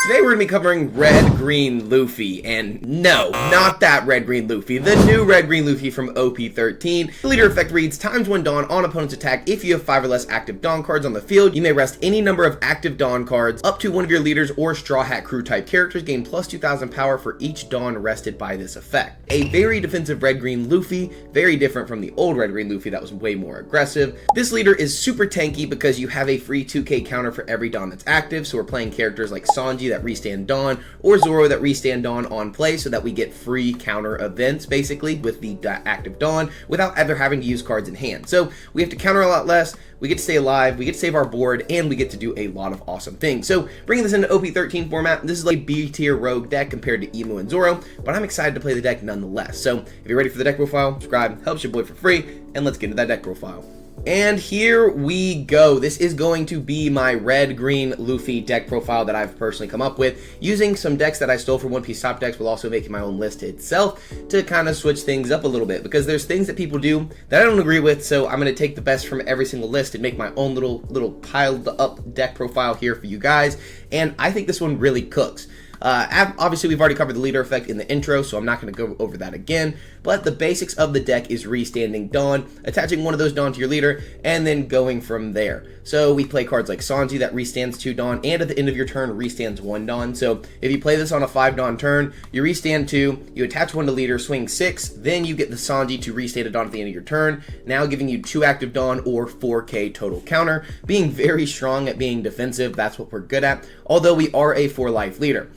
Today we're going to be covering Red-Green Luffy, and no, not that Red-Green Luffy, the new Red-Green Luffy from OP13. The leader effect reads, times 1 Dawn on opponent's attack. If you have 5 or less active Dawn cards on the field, you may rest any number of active Dawn cards up to one of your leaders or Straw Hat Crew type characters, gain plus 2,000 power for each Dawn rested by this effect. A very defensive Red-Green Luffy, very different from the old Red-Green Luffy that was way more aggressive. This leader is super tanky because you have a free 2k counter for every Dawn that's active, so we're playing characters like Sanji that restand Dawn, or Zoro that restand Dawn on play, so that we get free counter events basically with the active Dawn without ever having to use cards in hand. So we have to counter a lot less, we get to stay alive, we get to save our board, and we get to do a lot of awesome things. So bringing this into OP13 format, this is like B tier rogue deck compared to Imu and Zoro, but I'm excited to play the deck nonetheless. So if you're ready for the deck profile, subscribe, helps your boy for free, and let's get into that deck profile. And here we go. This is going to be my Red-Green Luffy deck profile that I've personally come up with, using some decks that I stole from One Piece Top Decks, while also making my own list itself to kind of switch things up a little bit, because there's things that people do that I don't agree with, so I'm going to take the best from every single list and make my own little piled up deck profile here for you guys, and I think this one really cooks. Obviously, we've already covered the leader effect in the intro, so I'm not going to go over that again, but the basics of the deck is restanding Dawn, attaching one of those Dawn to your leader, and then going from there. So we play cards like Sanji that restands 2 Dawn, and at the end of your turn, restands 1 Dawn. So if you play this on a 5 Dawn turn, you restand 2, you attach 1 to leader, swing 6, then you get the Sanji to restand a Dawn at the end of your turn, now giving you 2 active Dawn or 4k total counter, being very strong at being defensive. That's what we're good at, although we are a 4-life leader.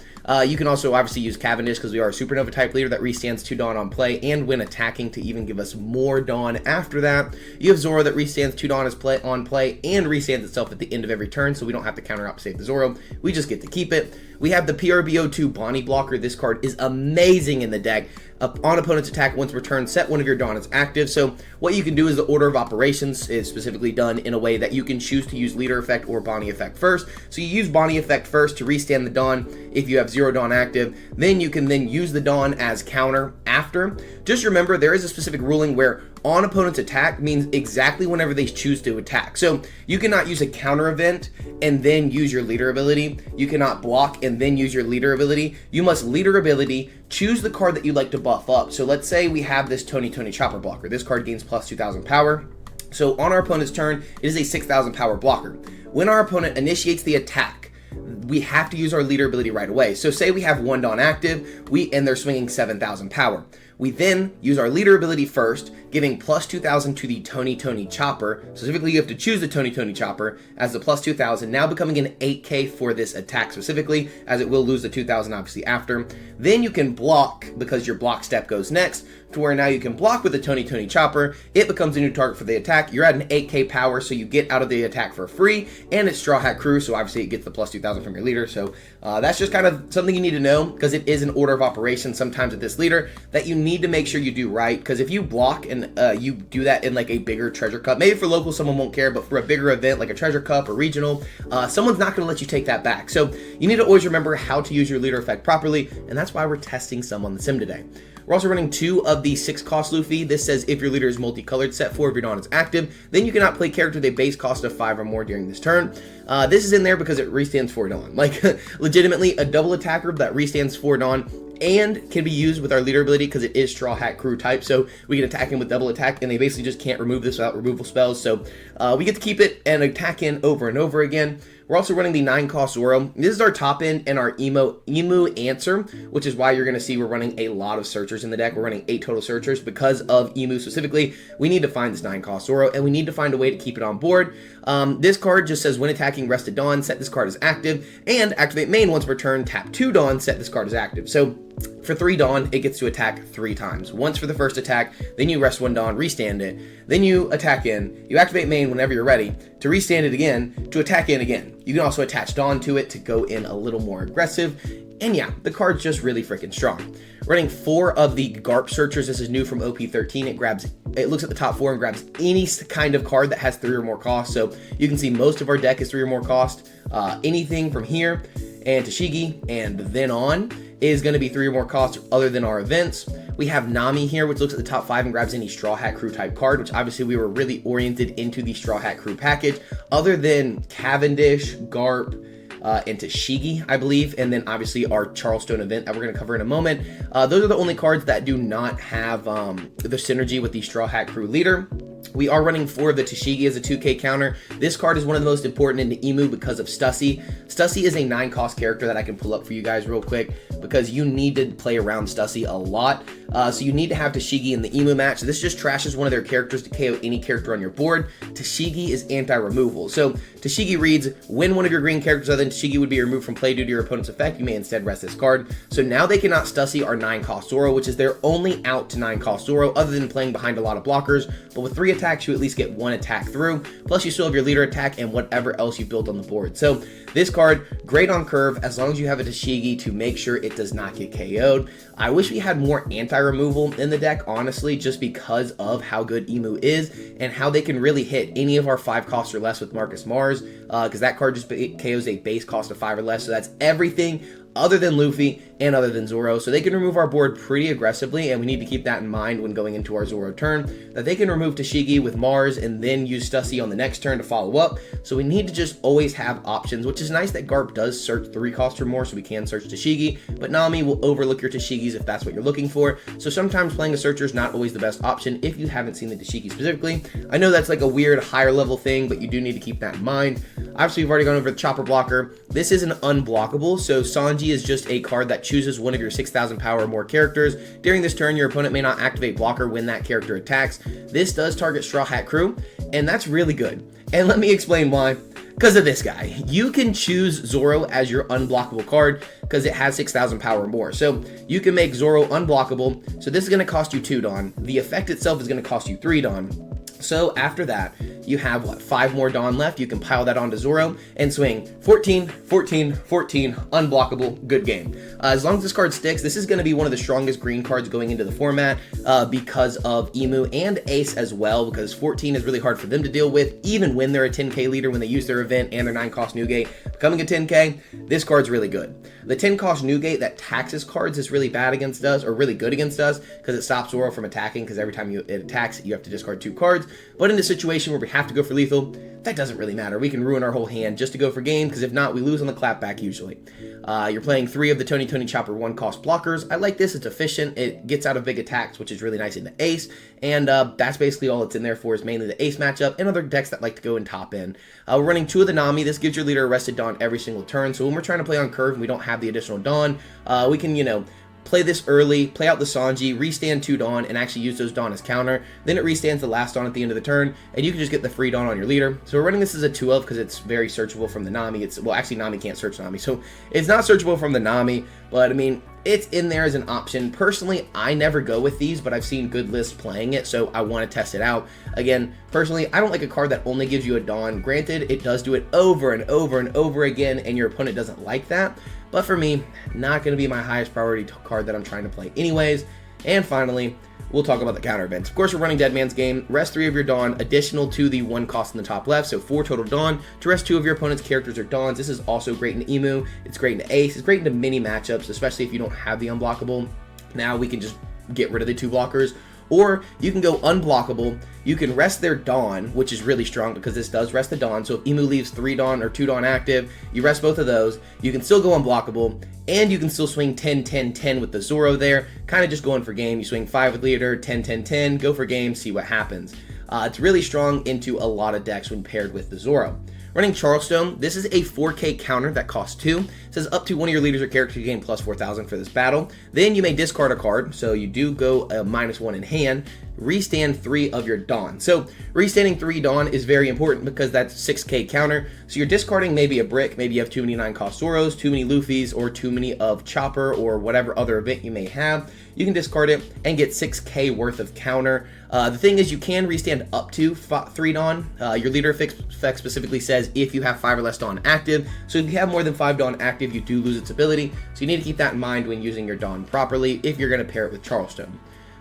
You can also obviously use Cavendish because we are a Supernova type leader that restands 2 Dawn on play and when attacking to even give us more Dawn after that. You have Zoro that restands 2 Dawn on play and restands itself at the end of every turn, so we don't have to counter out to save the Zoro. We just get to keep it. We have the PRBO2 Bonnie blocker. This card is amazing in the deck. On opponent's attack, once returned, set one of your Dawn as active. So what you can do is the order of operations is specifically done in a way that you can choose to use leader effect or Bonnie effect first. So you use Bonnie effect first to restand the Dawn if you have 0 Dawn active. Then you can then use the Dawn as counter after. Just remember, there is a specific ruling where on opponent's attack means exactly whenever they choose to attack. So you cannot use a counter event and then use your leader ability. You cannot block and then use your leader ability. You must leader ability, choose the card that you'd like to buff up. So let's say we have this Tony Chopper blocker. This card gains plus 2,000 power. So on our opponent's turn, it is a 6,000 power blocker. When our opponent initiates the attack, we have to use our leader ability right away. So say we have 1 Dawn active, and they're swinging 7,000 power. We then use our leader ability first, giving plus 2,000 to the Tony Chopper. Specifically, you have to choose the Tony Chopper as the plus 2,000, now becoming an 8k for this attack specifically, as it will lose the 2,000 obviously after. Then you can block, because your block step goes next, to where now you can block with the Tony Chopper. It becomes a new target for the attack. You're at an 8k power, so you get out of the attack for free, and it's Straw Hat Crew, so obviously it gets the plus 2,000 from your leader. So that's just kind of something you need to know, because it is an order of operations sometimes with this leader that you need to make sure you do right, because if you block and you do that in like a bigger treasure cup, maybe for local someone won't care, but for a bigger event like a treasure cup or regional, someone's not going to let you take that back. So you need to always remember how to use your leader effect properly, and that's why we're testing some on the sim today. We're also running 2 of the 6 cost Luffy. This says if your leader is multicolored, set 4 of your Dawn is active, then you cannot play character with a base cost of 5 or more during this turn. This is in there because it restands 4 Dawn. Like, legitimately, a double attacker that restands 4 Dawn and can be used with our leader ability because it is Straw Hat Crew type, so we can attack him with double attack, and they basically just can't remove this without removal spells, so we get to keep it and attack in over and over again. We're also running the 9 cost Zoro. This is our top end and our Imu answer, which is why you're going to see we're running a lot of searchers in the deck. We're running 8 total searchers because of Imu specifically. We need to find this 9 cost Zoro, and we need to find a way to keep it on board. This card just says when attacking rested Dawn, set this card as active, and activate main once per turn, tap 2 Dawn, set this card as active. So for 3 Dawn, it gets to attack 3 times. Once for the first attack, then you rest 1 Dawn, restand it, then you attack in, you activate main whenever you're ready, to restand it again, to attack in again. You can also attach Dawn to it to go in a little more aggressive, and yeah, the card's just really freaking strong. Running 4 of the Garp Searchers. This is new from OP13. It looks at the top 4 and grabs any kind of card that has 3 or more costs, so you can see most of our deck is 3 or more cost. Anything from here and Tashigi and then on is going to be 3 or more costs other than our events. We have Nami here, which looks at the top 5 and grabs any Straw Hat Crew type card, which obviously we were really oriented into the Straw Hat Crew package. Other than Cavendish, Garp, and Tashigi, I believe, and then obviously our Charleston event that we're going to cover in a moment. Those are the only cards that do not have the synergy with the Straw Hat Crew Leader. We are running 4 of the Tashigi as a 2k counter. This card is one of the most important in the Imu because of Stussy. Stussy is a 9-cost character that I can pull up for you guys real quick because you need to play around Stussy a lot. So you need to have Tashigi in the Imu match. This just trashes one of their characters to KO any character on your board. Tashigi is anti-removal. So Tashigi reads, when one of your green characters other than Tashigi would be removed from play due to your opponent's effect, you may instead rest this card. So now they cannot Stussy our 9-cost Zoro, which is their only out to 9-cost Zoro other than playing behind a lot of blockers. But with 3 attacks, you at least get 1 attack through. Plus you still have your leader attack and whatever else you built on the board. So this card, great on curve as long as you have a Tashigi to make sure it does not get KO'd. I wish we had more anti-removal in the deck, honestly, just because of how good Imu is and how they can really hit any of our 5 costs or less with Marcus Mars, because that card just KOs a base cost of 5 or less, so that's everything other than Luffy and other than Zoro. So they can remove our board pretty aggressively, and we need to keep that in mind when going into our Zoro turn, that they can remove Tashigi with Mars and then use Stussy on the next turn to follow up. So we need to just always have options, which is nice that Garp does search 3 costs or more, so we can search Tashigi, but Nami will overlook your Tashigis if that's what you're looking for. So sometimes playing a searcher is not always the best option if you haven't seen the Tashigi specifically. I know that's like a weird higher level thing, but you do need to keep that in mind. Obviously, we've already gone over the Chopper Blocker. This is an unblockable, so Sanji is just a card that chooses one of your 6,000 power or more characters. During this turn, your opponent may not activate blocker when that character attacks. This does target Straw Hat Crew, and that's really good. And let me explain why. Because of this guy. You can choose Zoro as your unblockable card because it has 6,000 power or more. So you can make Zoro unblockable. So this is going to cost you 2 Dawn. The effect itself is going to cost you 3 Dawn. So after that, you have, what, 5 more Dawn left. You can pile that onto Zoro and swing 14, 14, 14, unblockable, good game. As long as this card sticks, this is going to be one of the strongest green cards going into the format because of Imu and Ace as well, because 14 is really hard for them to deal with, even when they're a 10k leader, when they use their event and their 9-cost Newgate. Becoming a 10k, this card's really good. The 10-cost Newgate that taxes cards is really bad against us, or really good against us, because it stops Zoro from attacking, because every time it attacks, you have to discard 2 cards. But in a situation where we have to go for lethal, that doesn't really matter. We can ruin our whole hand just to go for game, because if not, we lose on the clapback usually. You're playing 3 of the Tony Chopper 1-cost blockers. I like this. It's efficient. It gets out of big attacks, which is really nice into Ace. And that's basically all it's in there for, is mainly the Ace matchup and other decks that like to go and top in. We're running 2 of the Nami. This gives your leader arrested Dawn every single turn. So when we're trying to play on curve and we don't have the additional Dawn, we can, you know, play this early, play out the Sanji, restand 2 Dawn, and actually use those Dawn as counter. Then it restands the last Dawn at the end of the turn, and you can just get the free Dawn on your leader. So we're running this as a 2 of because it's very searchable from the Nami. Well, actually, Nami can't search Nami, so it's not searchable from the Nami, but I mean, it's in there as an option. Personally, I never go with these, but I've seen good lists playing it, so I want to test it out. Again, personally, I don't like a card that only gives you a Dawn. Granted, it does do it over and over and over again, and your opponent doesn't like that. But for me, not going to be my highest priority card that I'm trying to play anyways. And finally, we'll talk about the counter events. Of course, we're running Dead Man's Game. Rest 3 of your Dawn, additional to the 1 cost in the top left, so 4 total Dawn. To rest 2 of your opponent's characters or Dawns. This is also great in Imu. It's great in Ace. It's great into mini matchups, especially if you don't have the unblockable. Now we can just get rid of the 2 blockers. Or you can go unblockable. You can rest their Dawn, which is really strong because this does rest the Dawn. So if Imu leaves 3 Dawn or 2 Dawn active, you rest both of those. You can still go unblockable, and you can still swing 10, 10, 10 with the Zoro there. Kind of just going for game. You swing 5 with Leader, 10, 10, 10, go for game, see what happens. It's really strong into a lot of decks when paired with the Zoro. Running Charleston, this is a 4k counter that costs 2. It says up to one of your leaders or characters you gain plus 4,000 for this battle. Then you may discard a card, so you do go a -1 in hand. Restand 3 of your Dawn. So restanding 3 Dawn is very important because that's 6k counter. So you're discarding maybe a brick, maybe you have too many 9-cost Zoros, too many Luffys, or too many of Chopper, or whatever other event you may have. You can discard it and get 6k worth of counter. The thing is, you can restand up to 3 Dawn. Your leader effect specifically says if you have 5 or less Dawn active. So if you have more than 5 Dawn active, you do lose its ability. So you need to keep that in mind when using your Dawn properly if you're going to pair it with Charleston.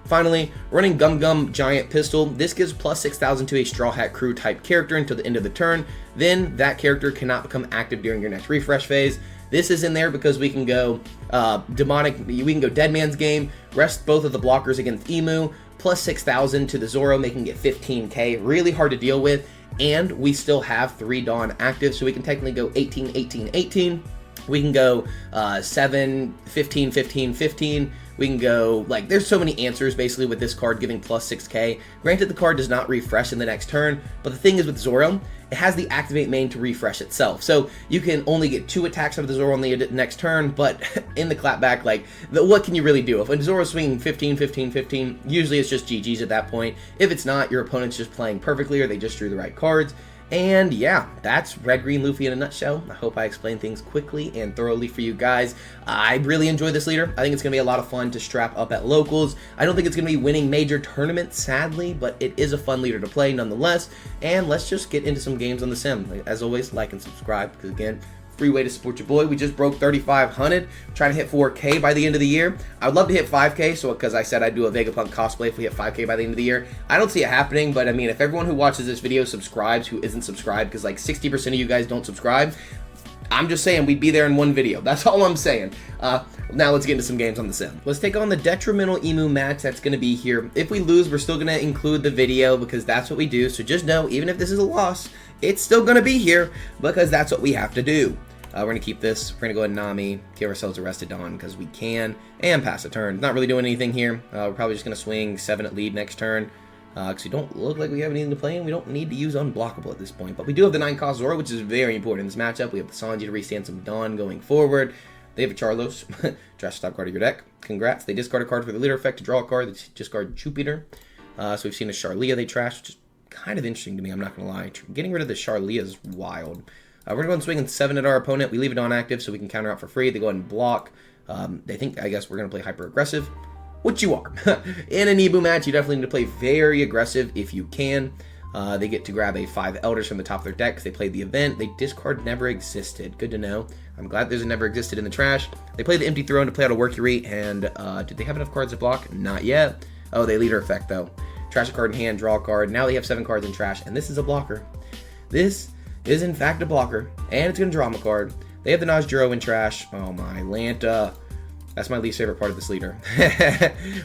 Finally, running Gum Gum Giant Pistol. This gives plus 6,000 to a Straw Hat Crew type character until the end of the turn. Then that character cannot become active during your next refresh phase. This is in there because we can go we can go Dead Man's Game, rest both of the blockers against Imu, plus 6,000 to the Zoro, making it 15k. Really hard to deal with. and we still have 3 Dawn active, so we can technically go 18, 18, 18. We can go 7, 15, 15, 15. We can go, like, there's so many answers basically with this card giving plus 6k. Granted, the card does not refresh in the next turn, but the thing is with Zoro, it has the activate main to refresh itself. So you can only get 2 attacks out of the Zoro on the next turn, but in the clapback, like, what can you really do? If Zoro's swinging 15, 15, 15, usually it's just GG's at that point. If it's not, your opponent's just playing perfectly or they just drew the right cards. And yeah, that's Red Green Luffy in a nutshell. I hope I explained things quickly and thoroughly for you guys. I really enjoy this leader. I think it's going to be a lot of fun to strap up at locals. I don't think it's going to be winning major tournaments, sadly, but it is a fun leader to play nonetheless. And let's just get into some games on the sim. As always, like and subscribe, because again, free way to support your boy. We just broke 3,500, trying to hit 4K by the end of the year. I would love to hit 5K, so because I said I'd do a Vegapunk cosplay if we hit 5K by the end of the year. I don't see it happening, but I mean, if everyone who watches this video subscribes who isn't subscribed, because like 60% of you guys don't subscribe, I'm just saying we'd be there in one video. That's all I'm saying. Now let's get into some games on the sim. Let's take on the detrimental Imu Match that's going to be here. If we lose, we're still going to include the video because that's what we do. So just know, even if this is a loss, it's still going to be here because that's what we have to do. We're going to keep this. We're going to go ahead and Nami, give ourselves a rested Dawn because we can, and pass a turn. Not really doing anything here. We're probably just going to swing 7 at lead next turn because we don't look like we have anything to play, and we don't need to use unblockable at this point. But we do have the 9-cost Zoro, which is very important in this matchup. We have the Sanji to restand some Dawn going forward. They have a Charlos. Trash the top card of your deck. Congrats. They discard a card for the leader effect to draw a card. They discard Jupiter. So we've seen a Charlia they trash, which is kind of interesting to me, I'm not going to lie. Getting rid of the Charlia is wild. We're going to go and swing in 7 at our opponent. We leave it on active so we can counter out for free. They go ahead and block. They think, I guess, we're going to play hyper-aggressive, which you are. In an Imu match, you definitely need to play very aggressive if you can. They get to grab a 5 Elders from the top of their deck because they played the event. They discard Never Existed. Good to know. I'm glad there's a Never Existed in the trash. They play the Empty Throne to play out a Workery, and did they have enough cards to block? Not yet. Oh, they leader effect, though. Trash a card in hand, draw a card. Now they have 7 cards in trash, and this is a blocker. This is in fact a blocker, and it's going to draw him a card. They have the Najjuro in trash. Oh my, Lanta. That's my least favorite part of this leader.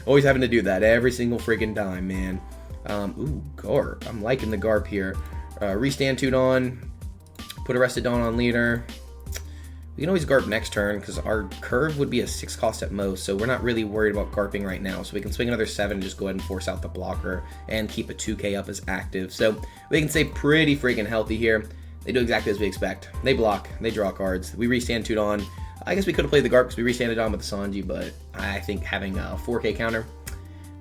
Always having to do that every single freaking time, man. Ooh, Garp. I'm liking the Garp here. Restand 2 Dawn. Put a rested Dawn on leader. We can always Garp next turn because our curve would be a 6 cost at most, so we're not really worried about Garping right now. So we can swing another 7 and just go ahead and force out the blocker and keep a 2k up as active. So we can stay pretty freaking healthy here. They do exactly as we expect. They block, they draw cards. We restand 2 Dawn. I guess we could have played the Garp because we restanded on with the Sanji, but I think having a 4k counter,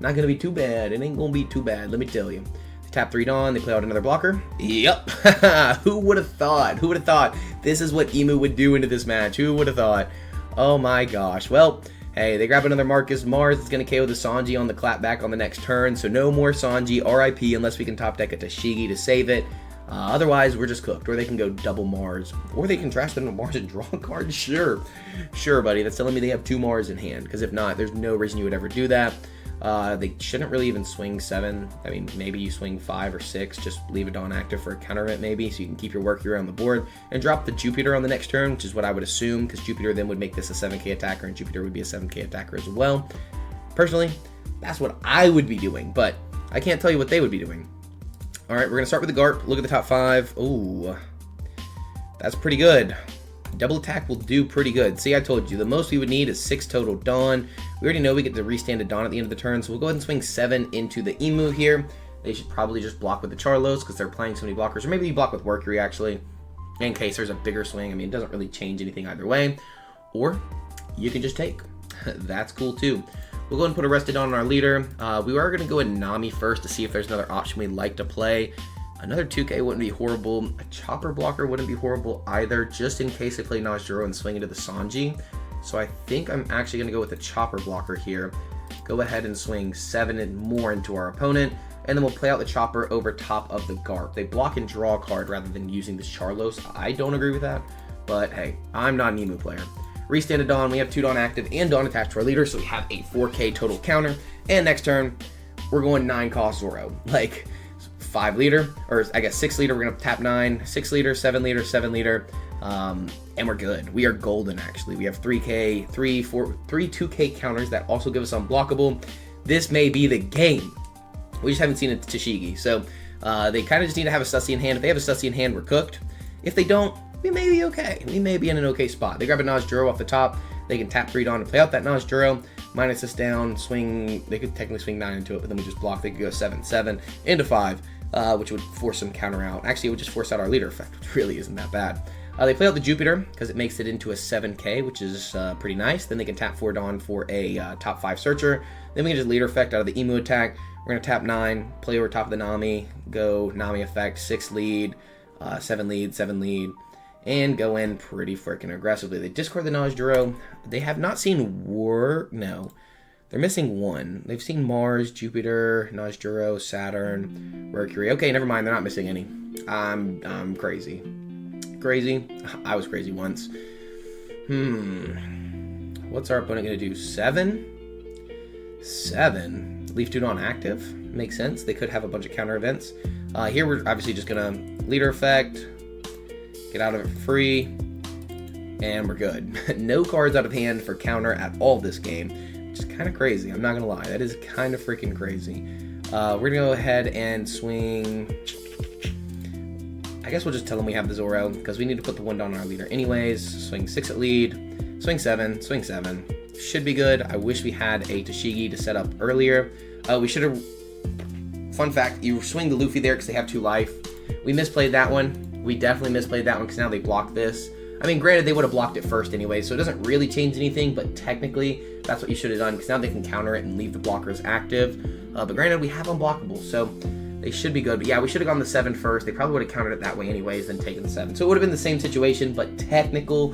not going to be too bad. It ain't going to be too bad, let me tell you. Tap 3 Dawn, they play out another blocker. Yep. Who would have thought? Who would have thought this is what Imu would do into this match? Who would have thought? Oh my gosh. Well, hey, they grab another Marcus Mars. It's going to KO the Sanji on the clapback on the next turn. So no more Sanji, RIP, unless we can top deck a Tashigi to save it. Otherwise, we're just cooked. Or they can go double Mars. Or they can trash them to Mars and draw a card. Sure. Sure, buddy. That's telling me they have 2 Mars in hand. Because if not, there's no reason you would ever do that. They shouldn't really even swing 7. I mean, maybe you swing 5 or 6. Just leave it on active for a counter event maybe, so you can keep your work here on the board. And drop the Jupiter on the next turn, which is what I would assume, because Jupiter then would make this a 7k attacker, and Jupiter would be a 7k attacker as well. Personally, that's what I would be doing, but I can't tell you what they would be doing. Alright, we're going to start with the Garp. Look at the top 5. Ooh, that's pretty good. Double attack will do pretty good. See, I told you, the most we would need is 6 total Dawn. We already know we get to restand a Dawn at the end of the turn, so we'll go ahead and swing 7 into the Imu here. They should probably just block with the Charlos because they're playing so many blockers, or maybe you block with Workery actually, in case there's a bigger swing. I mean, it doesn't really change anything either way. Or you can just take. That's cool too. We'll go ahead and put a rested Dawn on our leader. We are going to go ahead and Nami first to see if there's another option we'd like to play. Another 2k wouldn't be horrible. A Chopper blocker wouldn't be horrible either, just in case they play Najjuro and swing into the Sanji. So I think I'm actually going to go with a Chopper blocker here. Go ahead and swing 7 and more into our opponent, and then we'll play out the Chopper over top of the Garp. They block and draw a card rather than using this Charlos. I don't agree with that, but hey, I'm not an Imu player. Restand a Dawn. We have 2 Dawn active and Dawn attached to our leader, so we have a 4k total counter. And next turn, we're going 9-cost Zoro. Like, 5 leader, or I guess 6 leader. We're going to tap 9, 6 leader, 7 leader, 7 leader, and we're good. We are golden, actually. We have 3k, 3 2k counters that also give us unblockable. This may be the game. We just haven't seen it to Tashigi. So They kind of just need to have a Stussy in hand. If they have a Stussy in hand, we're cooked. If they don't, we may be okay. We may be in an okay spot. They grab a Najuro off the top. They can tap 3 Dawn to play out that Najuro. Minus this down, swing. They could technically swing 9 into it, but then we just block. They could go 7-7 into 5, which would force them counter out. Actually, it would just force out our leader effect, which really isn't that bad. They play out the Jupiter because it makes it into a 7k, which is pretty nice. Then they can tap 4 Dawn for a top 5 searcher. Then we can just leader effect out of the Imu attack. We're going to tap 9, play over top of the Nami, go Nami effect, 6 lead, 7 lead, 7 lead, and go in pretty freaking aggressively. They discard the Najuro. They have not seen no. They're missing 1. They've seen Mars, Jupiter, Najuro, Saturn, Mercury. Okay, never mind. They're not missing any. I'm crazy. Crazy? I was crazy once. What's our opponent going to do? 7? 7. Leaf 2 on active. Makes sense. They could have a bunch of counter events. Here we're obviously just going to leader effect. Get out of it free. And we're good. No cards out of hand for counter at all this game. Which is kind of crazy. I'm not going to lie. That is kind of freaking crazy. We're going to go ahead and swing... I guess we'll just tell them we have the Zoro, because we need to put the 1 Dawn on our leader anyways. Swing 6 at lead, swing 7, swing 7. Should be good. I wish we had a Tashigi to set up earlier. We should have... Fun fact, you swing the Luffy there because they have 2 life. We misplayed that one. We definitely misplayed that one because now they block this. I mean, granted, they would have blocked it first anyway, so it doesn't really change anything, but technically, that's what you should have done, because now they can counter it and leave the blockers active. But granted, we have unblockable, so... They should be good, but yeah, we should have gone the 7 first. They probably would have countered it that way anyways, then taken the 7. So it would have been the same situation, but technical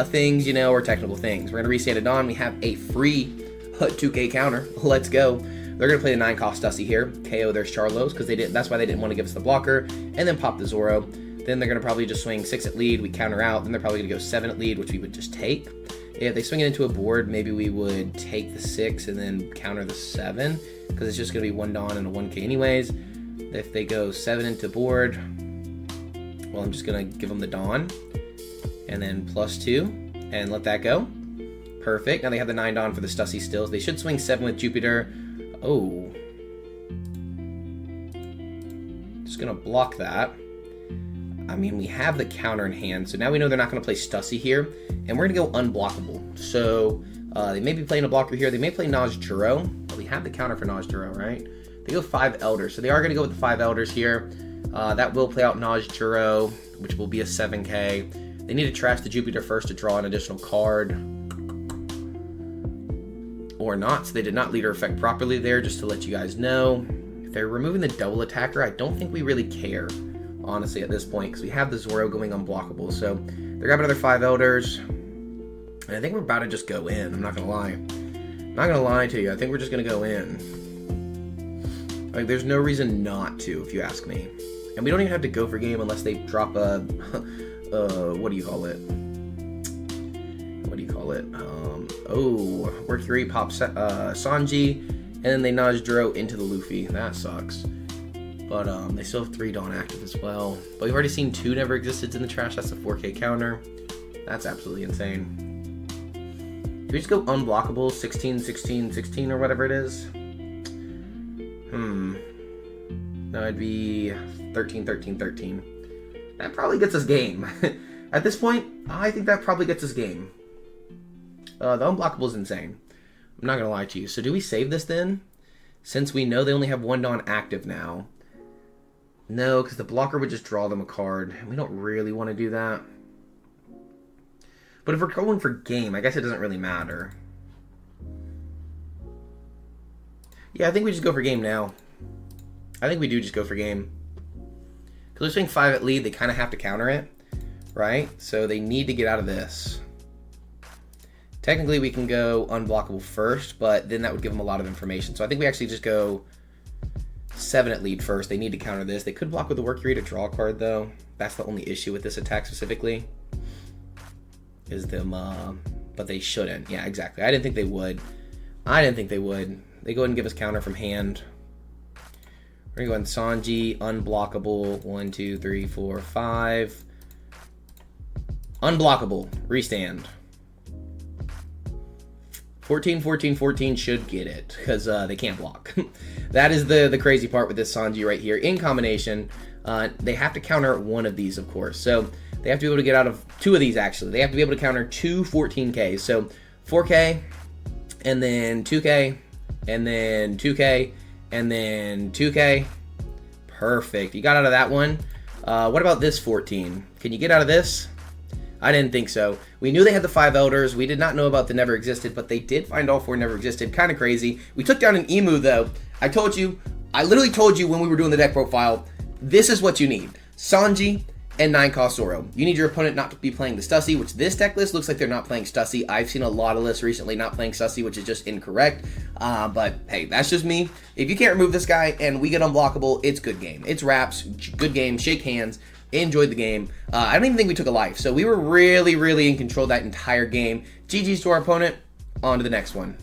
things, or technical things. We're going to restand it on. We have a free 2k counter. Let's go. They're going to play the 9 cost Stussy here. KO their Charlos, because they didn't. That's why they didn't want to give us the blocker, and then pop the Zoro. Then they're going to probably just swing 6 at lead. We counter out. Then they're probably going to go 7 at lead, which we would just take. If they swing it into a board, maybe we would take the 6 and then counter the 7, because it's just going to be 1 Dawn and a 1k anyways. If they go 7 into board, well, I'm just going to give them the Dawn, and then +2, and let that go. Perfect. Now they have the 9 Dawn for the Stussy stills. They should swing 7 with Jupiter. Oh. Just going to block that. I mean, we have the counter in hand, so now we know they're not going to play Stussy here, and we're going to go unblockable. So they may be playing a blocker here. They may play Najuro, but we have the counter for Najuro, right? They go 5 Elders, so they are going to go with the 5 Elders here. That will play out Najuro, which will be a 7k. They need to trash the Jupiter first to draw an additional card. Or not, so they did not leader effect properly there, just to let you guys know. If they're removing the double attacker, I don't think we really care, honestly, at this point, because we have the Zoro going unblockable. So they're grabbing another 5 Elders. And I think we're about to just go in, I'm not going to lie. I'm not going to lie to you, I think we're just going to go in. Like, there's no reason not to, if you ask me. And we don't even have to go for game unless they drop a, what do you call it? Oh, Mercury pops Sanji, and then they Najuro into the Luffy. That sucks. But they still have 3 Dawn active as well. But we've already seen 2 never existed in the trash. That's a 4k counter. That's absolutely insane. Do we just go unblockable, 16, 16, 16, or whatever it is? No, it'd be 13, 13, 13. That probably gets us game. At this point, I think that probably gets us game. The unblockable is insane. I'm not going to lie to you. So do we save this then? Since we know they only have 1 Dawn active now. No, because the blocker would just draw them a card. And we don't really want to do that. But if we're going for game, I guess it doesn't really matter. Yeah, I think we just go for game now. I think we do just go for game. Because they're swing 5 at lead, they kind of have to counter it, right? So they need to get out of this. Technically, we can go unblockable first, but then that would give them a lot of information. So I think we actually just go 7 at lead first. They need to counter this. They could block with the Mercury to draw a card, though. That's the only issue with this attack specifically. Is them, but they shouldn't. Yeah, exactly. I didn't think they would. They go ahead and give us counter from hand. We're going to go on Sanji, unblockable, 1, 2, 3, 4, 5. Unblockable, restand. 14, 14, 14 should get it, because they can't block. That is the crazy part with this Sanji right here. In combination, they have to counter one of these, of course. So they have to be able to get out of two of these, actually. They have to be able to counter two 14Ks. So 4K, and then 2K, and then 2K, and then 2K. Perfect. You got out of that one. What about this 14? Can you get out of this? I didn't think so. We knew they had the 5 elders. We did not know about the never existed, but they did find all 4 never existed. Kind of crazy. We took down an Imu, though. I literally told you when we were doing the deck profile, this is what you need. Sanji and 9-cost Zoro. You need your opponent not to be playing the Stussy, which this deck list looks like they're not playing Stussy. I've seen a lot of lists recently not playing Stussy, which is just incorrect. But hey, that's just me. If you can't remove this guy and we get unblockable, it's good game. It's wraps, good game, shake hands. Enjoyed the game. I don't even think we took a life, so we were really in control of that entire game. GG's to our opponent. On to the next one.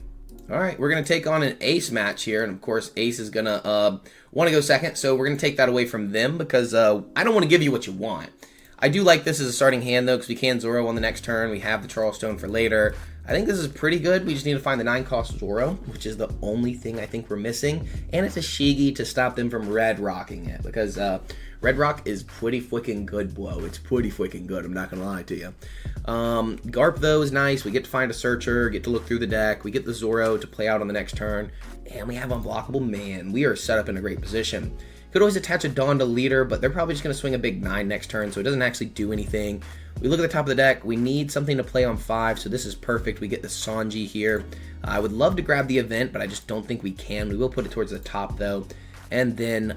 Alright, we're going to take on an ace match here, and of course ace is going to want to go second, so we're going to take that away from them because I don't want to give you what you want. I do like this as a starting hand, though, because we can Zoro on the next turn. We have the Charleston for later. I think this is pretty good. We just need to find the 9-cost Zoro, which is the only thing I think we're missing, and it's a Shigi to stop them from red rocking it, because Red Rock is pretty freaking good, bro. It's pretty freaking good, I'm not going to lie to you. Garp, though, is nice. We get to find a Searcher, get to look through the deck. We get the Zoro to play out on the next turn. And we have Unblockable. Man, we are set up in a great position. Could always attach a Dawn to Leader, but they're probably just going to swing a big 9 next turn, so it doesn't actually do anything. We look at the top of the deck. We need something to play on 5, so this is perfect. We get the Sanji here. I would love to grab the event, but I just don't think we can. We will put it towards the top, though. And then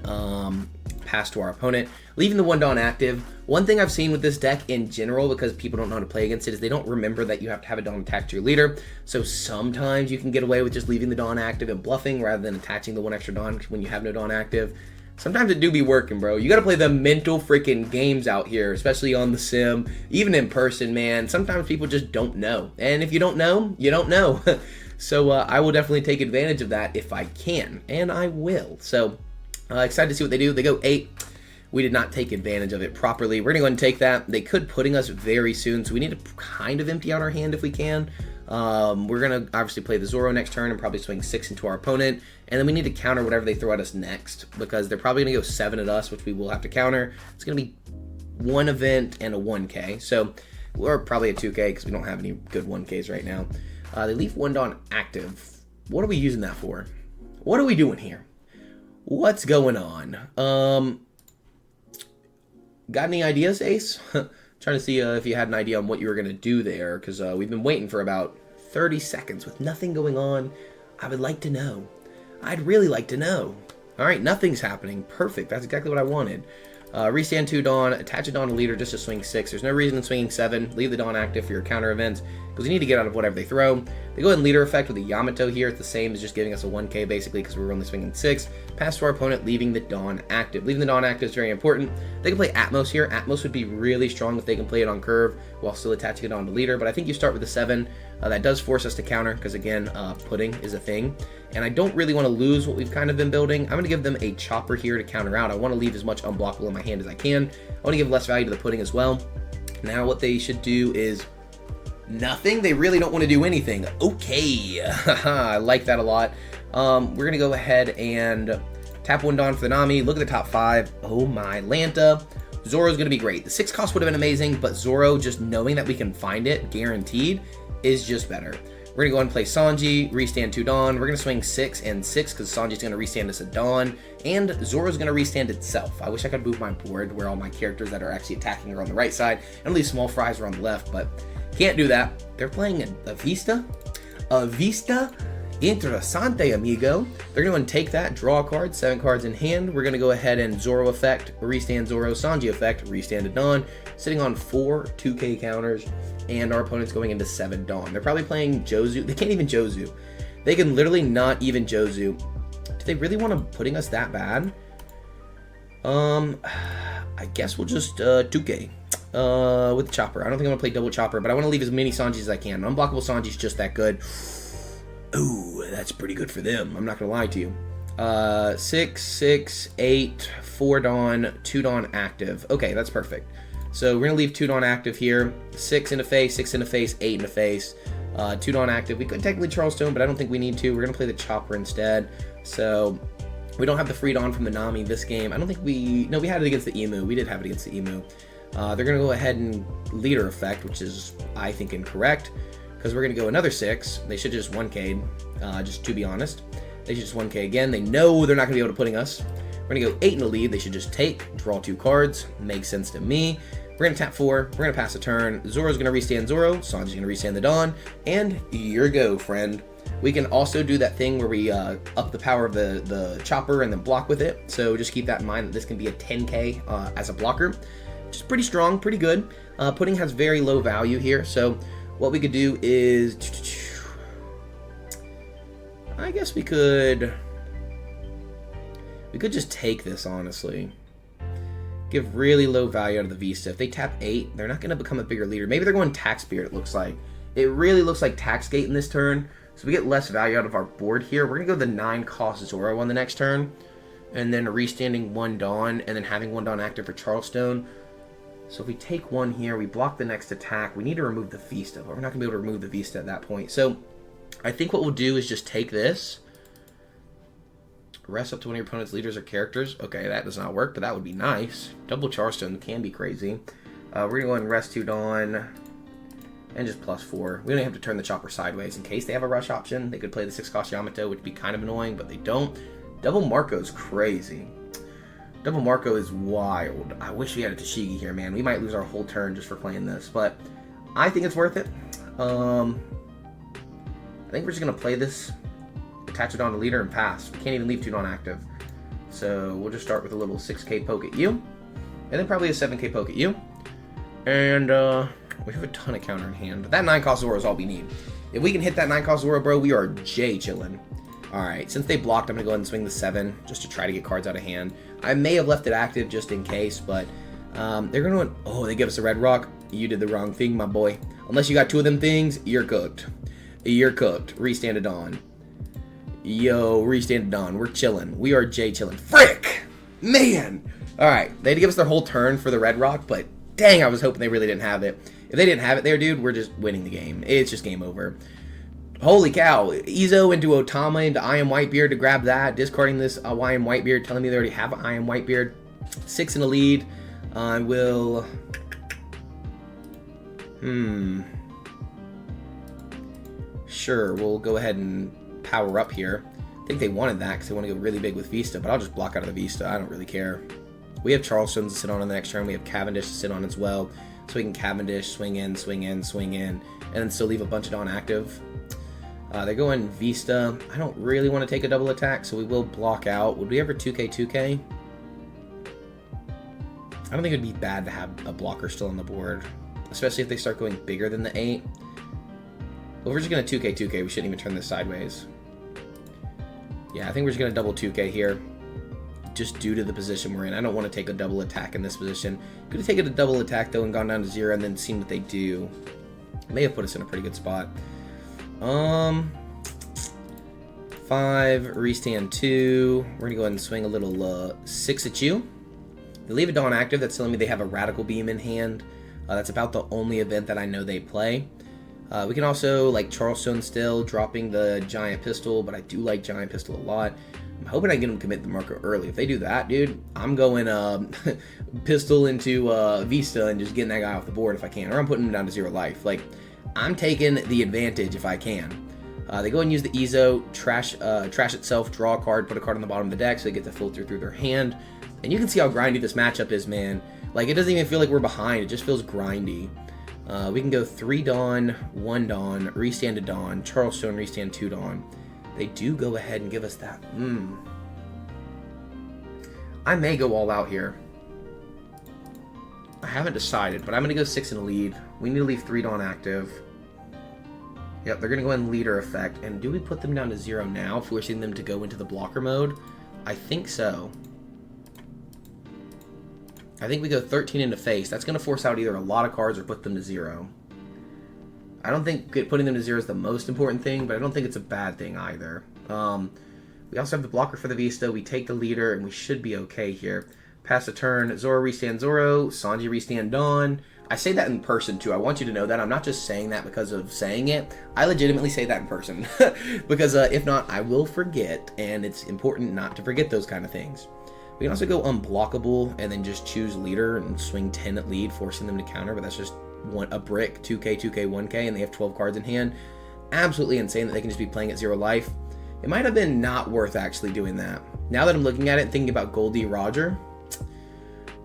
pass to our opponent, leaving the 1 Dawn active. One thing I've seen with this deck in general, because people don't know how to play against it, is they don't remember that you have to have a Dawn attached to your leader. So sometimes you can get away with just leaving the Dawn active and bluffing rather than attaching the 1 extra Dawn when you have no Dawn active. Sometimes it do be working, bro. You gotta play the mental freaking games out here, especially on the sim, even in person, man. Sometimes people just don't know. And if you don't know, you don't know. So I will definitely take advantage of that if I can, and I will. So excited to see what they do. They go 8. We did not take advantage of it properly. We're going to go ahead and take that. They could putting us very soon, so we need to kind of empty out our hand if we can. We're going to obviously play the Zoro next turn and probably swing 6 into our opponent. And then we need to counter whatever they throw at us next, because they're probably going to go 7 at us, which we will have to counter. It's going to be 1 event and a 1K. So we're probably a 2K because we don't have any good 1Ks right now. They leave 1 Dawn active. What are we using that for? What are we doing here? What's going on? Got any ideas, Ace? Trying to see if you had an idea on what you were going to do there, because we've been waiting for about 30 seconds with nothing going on. I would like to know. I'd really like to know. All right, nothing's happening. Perfect. That's exactly what I wanted. Restand 2 Dawn, attach a Dawn to Leader just to swing 6. There's no reason in swinging 7. Leave the Dawn active for your counter events, because you need to get out of whatever they throw. They go ahead and Leader effect with a Yamato here. It's the same as just giving us a 1K basically, because we were only swinging 6. Pass to our opponent, leaving the Dawn active. Leaving the Dawn active is very important. They can play Atmos here. Atmos would be really strong if they can play it on curve while still attaching it on to Leader, but I think you start with the 7. That does force us to counter, because again, pudding is a thing. And I don't really want to lose what we've kind of been building. I'm going to give them a Chopper here to counter out. I want to leave as much unblockable in my hand as I can. I want to give less value to the pudding as well. Now what they should do is nothing. They really don't want to do anything. Okay. I like that a lot. We're going to go ahead and tap 1 Dawn for the Nami. Look at the top 5. Oh my Lanta. Zoro's going to be great. The 6 cost would have been amazing, but Zoro, just knowing that we can find it guaranteed, is just better. We're going to go ahead and play Sanji, restand 2 Dawn. We're going to swing 6 and 6 because Sanji's going to restand us a Dawn, and Zoro's going to restand itself. I wish I could move my board where all my characters that are actually attacking are on the right side, and only small fries are on the left, but can't do that. They're playing a Vista? A Vista? Interessante, amigo. They're going to take that, draw a card, 7 cards in hand. We're going to go ahead and Zoro effect, restand Zoro, Sanji effect, restand a Dawn, sitting on 4 2K counters, and our opponent's going into 7 Dawn. They're probably playing Jozu. They can't even Jozu. They can literally not even Jozu. Do they really want to putting us that bad? I guess we'll just 2K with the Chopper. I don't think I'm going to play double Chopper, but I want to leave as many Sanjis as I can. Unblockable Sanji's just that good. Ooh, that's pretty good for them. I'm not going to lie to you. 6, 6, 8, 4 Dawn, 2 Dawn active. Okay, that's perfect. So we're going to leave 2 Dawn active here. 6 in the face, 6 in the face, 8 in the face. 2 Dawn active. We could technically Charleston, but I don't think we need to. We're going to play the Chopper instead. So we don't have the free Dawn from the Nami this game. I don't think no, we had it against the Imu. We did have it against the Imu. They're going to go ahead and Leader effect, which is, I think, incorrect, because we're going to go another 6. They should just 1K, just to be honest. They should just 1K again. They know they're not going to be able to putting us. We're going to go 8 in the lead. They should just take, draw 2 cards. Makes sense to me. We're going to tap 4. We're going to pass a turn. Zoro's going to restand Zoro. Sanji's going to restand the Dawn. And your go, friend. We can also do that thing where we up the power of the Chopper and then block with it. So just keep that in mind that this can be a 10K as a blocker. Which is pretty strong, pretty good. Pudding has very low value here. So what we could do is... I guess we could just take this, honestly. Give really low value out of the Vista. If they tap 8, they're not going to become a bigger leader. Maybe they're going Tax Spirit, it looks like. It really looks like Tax Gate in this turn. So we get less value out of our board here. We're going to go the 9 cost Zoro on the next turn. And then restanding 1 Dawn. And then having 1 Dawn active for Charleston. So if we take 1 here, we block the next attack. We need to remove the Vista. But we're not going to be able to remove the Vista at that point. So I think what we'll do is just take this. Rest up to one of your opponent's leaders or characters. Okay, that does not work, but that would be nice. Double Charleston can be crazy. We're going to go ahead and rest 2 Dawn. And just +4. We don't have to turn the Chopper sideways in case they have a rush option. They could play the 6 cost Yamato, which would be kind of annoying, but they don't. Double Marco's crazy. Double Marco is wild. I wish we had a Tashigi here, man. We might lose our whole turn just for playing this, but I think it's worth it. I think we're just going to play this, attach it on the leader, and pass. We can't even leave 2 Dawn active. So we'll just start with a little 6K poke at you, and then probably a 7K poke at you. And we have a ton of counter in hand. But that 9 cost Zoro is all we need. If we can hit that 9 cost Zoro, bro, we are J chillin'. Alright, since they blocked, I'm going to go ahead and swing the 7, just to try to get cards out of hand. I may have left it active just in case, but they're going to... Oh, they give us a red rock. You did the wrong thing, my boy. Unless you got 2 of them things, you're cooked. You're cooked. Restand a Dawn. Yo, restand a Dawn. We're chilling. We are J chilling. Frick! Man! Alright, they had to give us their whole turn for the red rock, but dang, I was hoping they really didn't have it. If they didn't have it there, dude, we're just winning the game. It's just game over. Holy cow. Izo into Otama into I Am Whitebeard to grab that. Discarding this I Am Whitebeard, telling me they already have I Am Whitebeard. 6 in the lead. I will... Sure, we'll go ahead and power up here. I think they wanted that because they want to go really big with Vista, but I'll just block out of the Vista. I don't really care. We have Charleston to sit on the next turn. We have Cavendish to sit on as well. So we can Cavendish, swing in, swing in, swing in, and then still leave a bunch of Dawn active. They're going Vista. I don't really want to take a double attack, so we will block out. Would we ever 2K? I don't think it would be bad to have a blocker still on the board, especially if they start going bigger than the 8. Well, we're just going to 2K. We shouldn't even turn this sideways. Yeah, I think we're just going to double 2K here, just due to the position we're in. I don't want to take a double attack in this position. Could have taken a double attack, though, and gone down to 0 and then seen what they do. May have put us in a pretty good spot. 5, restand 2. We're going to go ahead and swing a little 6 at you. They leave a Dawn active. That's telling me they have a Radical Beam in hand. That's about the only event that I know they play. We can also, like, Charleston still, dropping the Giant Pistol, but I do like Giant Pistol a lot. I'm hoping I get them to commit the Marco early. If they do that, dude, I'm going Pistol into Vista and just getting that guy off the board if I can. Or I'm putting him down to 0 life. Like, I'm taking the advantage if I can. They go and use the Izo, trash itself, draw a card, put a card on the bottom of the deck so they get the filter through their hand. And you can see how grindy this matchup is, man. Like, it doesn't even feel like we're behind. It just feels grindy. We can go 3 Dawn, 1 Dawn, restand a Dawn, Charleston, restand 2 Dawn. They do go ahead and give us that. I may go all out here. I haven't decided, but I'm going to go 6 in the lead. We need to leave 3 Dawn active. Yep, they're going to go in leader effect. And do we put them down to 0 now, forcing them to go into the blocker mode? I think so. I think we go 13 into face. That's going to force out either a lot of cards or put them to 0. I don't think putting them to 0 is the most important thing, but I don't think it's a bad thing either. We also have the blocker for the Vista. We take the leader, and we should be okay here. Pass a turn. Zoro restand Zoro. Sanji restand Dawn. I say that in person too. I want you to know that. I'm not just saying that because of saying it. I legitimately say that in person. Because if not, I will forget, and it's important not to forget those kind of things. We can also go unblockable and then just choose leader and swing 10 at lead, forcing them to counter, but that's just a brick, 2k, 2k, 1k, and they have 12 cards in hand. Absolutely insane that they can just be playing at 0 life. It might have been not worth actually doing that. Now that I'm looking at it and thinking about Goldie Roger,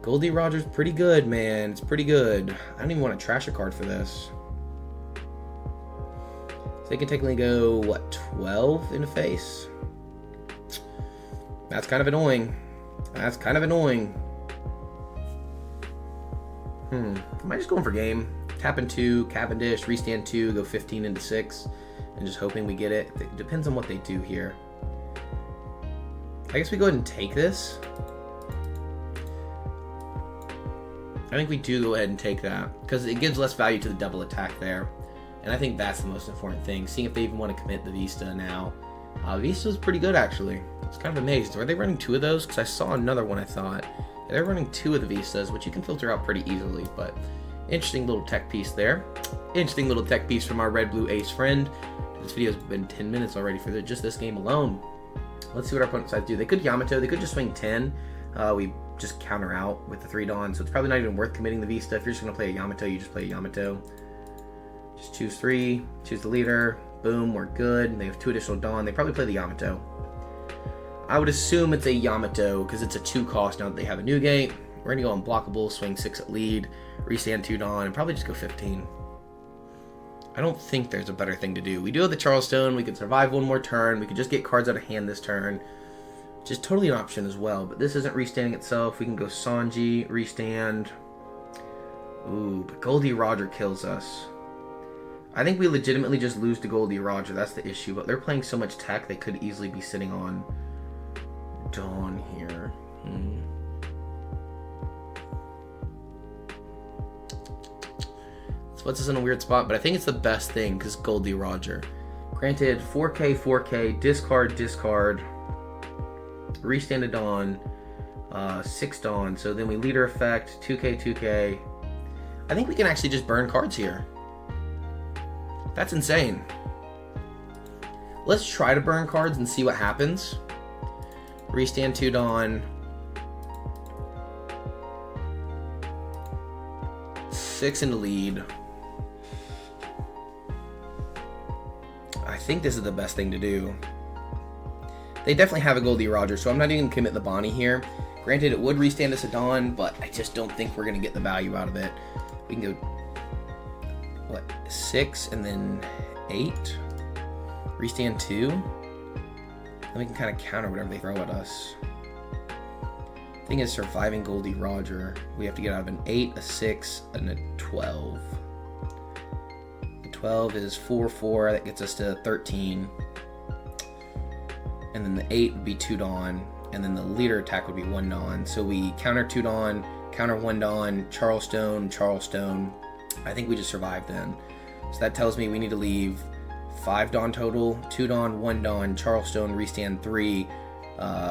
Goldie Roger's pretty good, man. It's pretty good. I don't even want to trash a card for this. So they can technically go, what, 12 in the face? That's kind of annoying. That's kind of annoying. Am I just going for game? Tap in 2, Cavendish, restand 2, go 15 into 6, and just hoping we get it. It depends on what they do here. I guess we go ahead and take this. I think we do go ahead and take that, because it gives less value to the double attack there. And I think that's the most important thing, seeing if they even want to commit the Vista now. Vista's pretty good, actually. I was kind of amazed. Are they running 2 of those? Because I saw another one, I thought. Yeah, they're running 2 of the Vistas, which you can filter out pretty easily, but interesting little tech piece there. Interesting little tech piece from our red-blue ace friend. This video's been 10 minutes already for just this game alone. Let's see what our opponent decides to do. They could Yamato. They could just swing 10. We just counter out with the 3 Dawn, so it's probably not even worth committing the Vista. If you're just going to play a Yamato, you just play a Yamato. Just choose 3, choose the leader, boom, we're good. They have 2 additional Dawn. They probably play the Yamato. I would assume it's a Yamato because it's a 2 cost now that they have a new gate. We're going to go unblockable, swing 6 at lead, restand 2 Dawn, and probably just go 15. I don't think there's a better thing to do. We do have the Charleston. We could survive 1 more turn. We could just get cards out of hand this turn. Which is totally an option as well, but this isn't restanding itself. We can go Sanji, restand. Ooh, but Goldie Roger kills us. I think we legitimately just lose to Goldie Roger. That's the issue, but they're playing so much tech, they could easily be sitting on Dawn here. This puts us in a weird spot, but I think it's the best thing because Goldie Roger. Granted, 4k, 4k, discard, discard. Restand a Dawn, 6 Dawn, so then we leader effect, 2k, 2k. I think we can actually just burn cards here. That's insane. Let's try to burn cards and see what happens. Restand 2 Dawn. 6 in the lead. I think this is the best thing to do. They definitely have a Goldie Roger, so I'm not even going to commit the Bonnie here. Granted, it would restand us a Dawn, but I just don't think we're going to get the value out of it. We can go, what, 6 and then 8? Restand 2? Then we can kind of counter whatever they throw at us. Thing is, surviving Goldie Roger, we have to get out of an 8, a 6, and a 12. The 12 is 4, 4, that gets us to 13. And then the 8 would be 2 Dawn, and then the leader attack would be 1 Dawn. So we counter 2 Dawn, counter 1 Dawn, Charleston, Charleston. I think we just survived then. So that tells me we need to leave 5 Dawn total, 2 Dawn, 1 Dawn, Charleston, restand 3,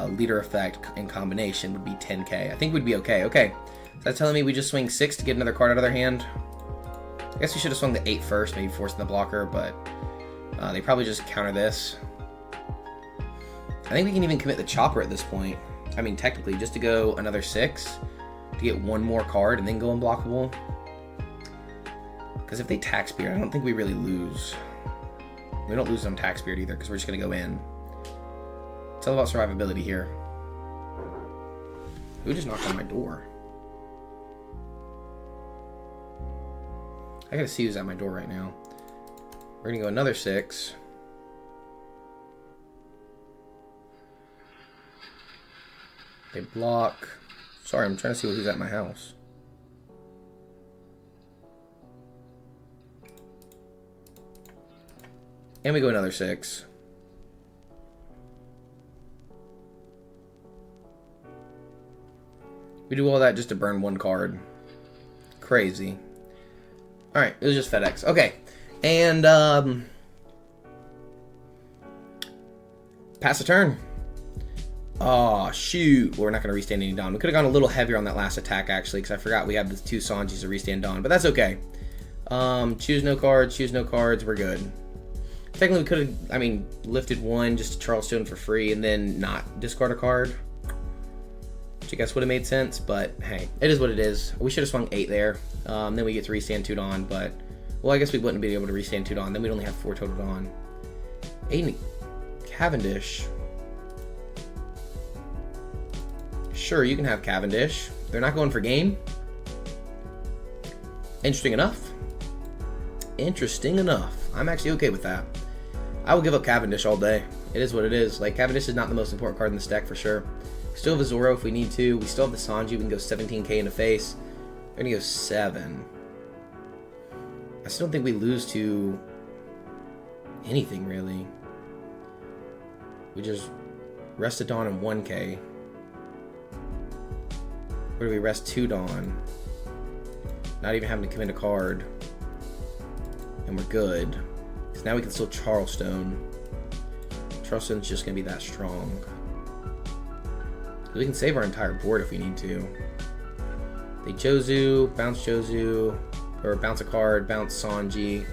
leader effect in combination would be 10k. I think we'd be okay. Okay, so that's telling me we just swing 6 to get another card out of their hand. I guess we should have swung the 8 first, maybe forcing the blocker, but they probably just counter this. I think we can even commit the chopper at this point. I mean, technically, just to go another 6 to get 1 more card and then go unblockable. Because if they tax Spirit, I don't think we really lose. We don't lose on tax Spirit either because we're just going to go in. It's all about survivability here. Who just knocked on my door? I gotta see who's at my door right now. We're going to go another 6. They block. Sorry, I'm trying to see who's at my house. And we go another 6. We do all that just to burn 1 card. Crazy. Alright, it was just FedEx. Okay. And, pass the turn. Oh, shoot. Well, we're not going to restand any Don. We could have gone a little heavier on that last attack, actually, because I forgot we had the 2 Sanjis to restand Don. But that's okay. Choose no cards. Choose no cards. We're good. Technically, we could have, I mean, lifted 1 just to Charleston for free and then not discard a card. Which I guess would have made sense, but hey, it is what it is. We should have swung 8 there. Then we get to restand 2 Don, but, well, I guess we wouldn't be able to restand 2 Don. Then we'd only have 4 total Don. 8 Cavendish. Sure, you can have Cavendish. They're not going for game. Interesting enough. Interesting enough. I'm actually okay with that. I will give up Cavendish all day. It is what it is. Like, Cavendish is not the most important card in this deck for sure. We still have a Zoro if we need to. We still have the Sanji. We can go 17k in the face. We're going to go 7. I still don't think we lose to anything, really. We just rest a Dawn in 1k. Where do we rest 2 Dawn? Not even having to commit a card. And we're good. Because now we can still Charleston. Charleston's just going to be that strong. We can save our entire board if we need to. They Jozu, bounce Jozu, or bounce a card, bounce Sanji.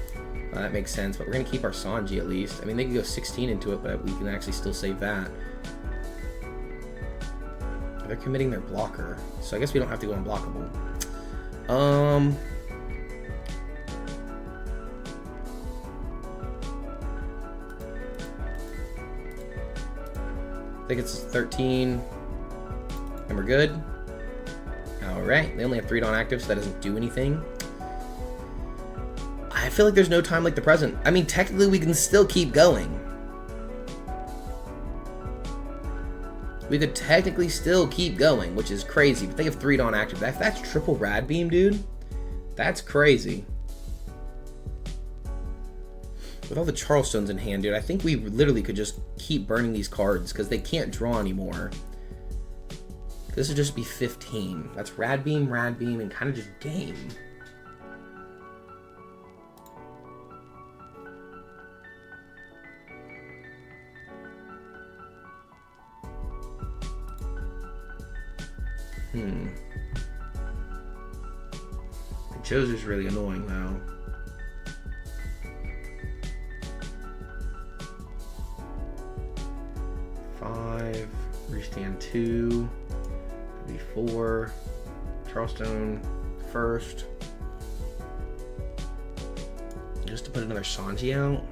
That makes sense, but we're going to keep our Sanji at least. I mean, they can go 16 into it, but we can actually still save that. They're committing their blocker, so I guess we don't have to go unblockable. I think it's 13, and we're good. Alright, they only have 3 Dawn active, so that doesn't do anything. I feel like there's no time like the present. I mean, technically we can still keep going. We could technically still keep going, which is crazy, but they have 3 Dawn active. That's triple Rad Beam, dude. That's crazy. With all the Charlestones in hand, dude, I think we literally could just keep burning these cards because they can't draw anymore. This would just be 15. That's Rad Beam, and kind of just game. Jozu's really annoying though. Five, restand 2, that'd be 4, Charleston first. Just to put another Sanji out.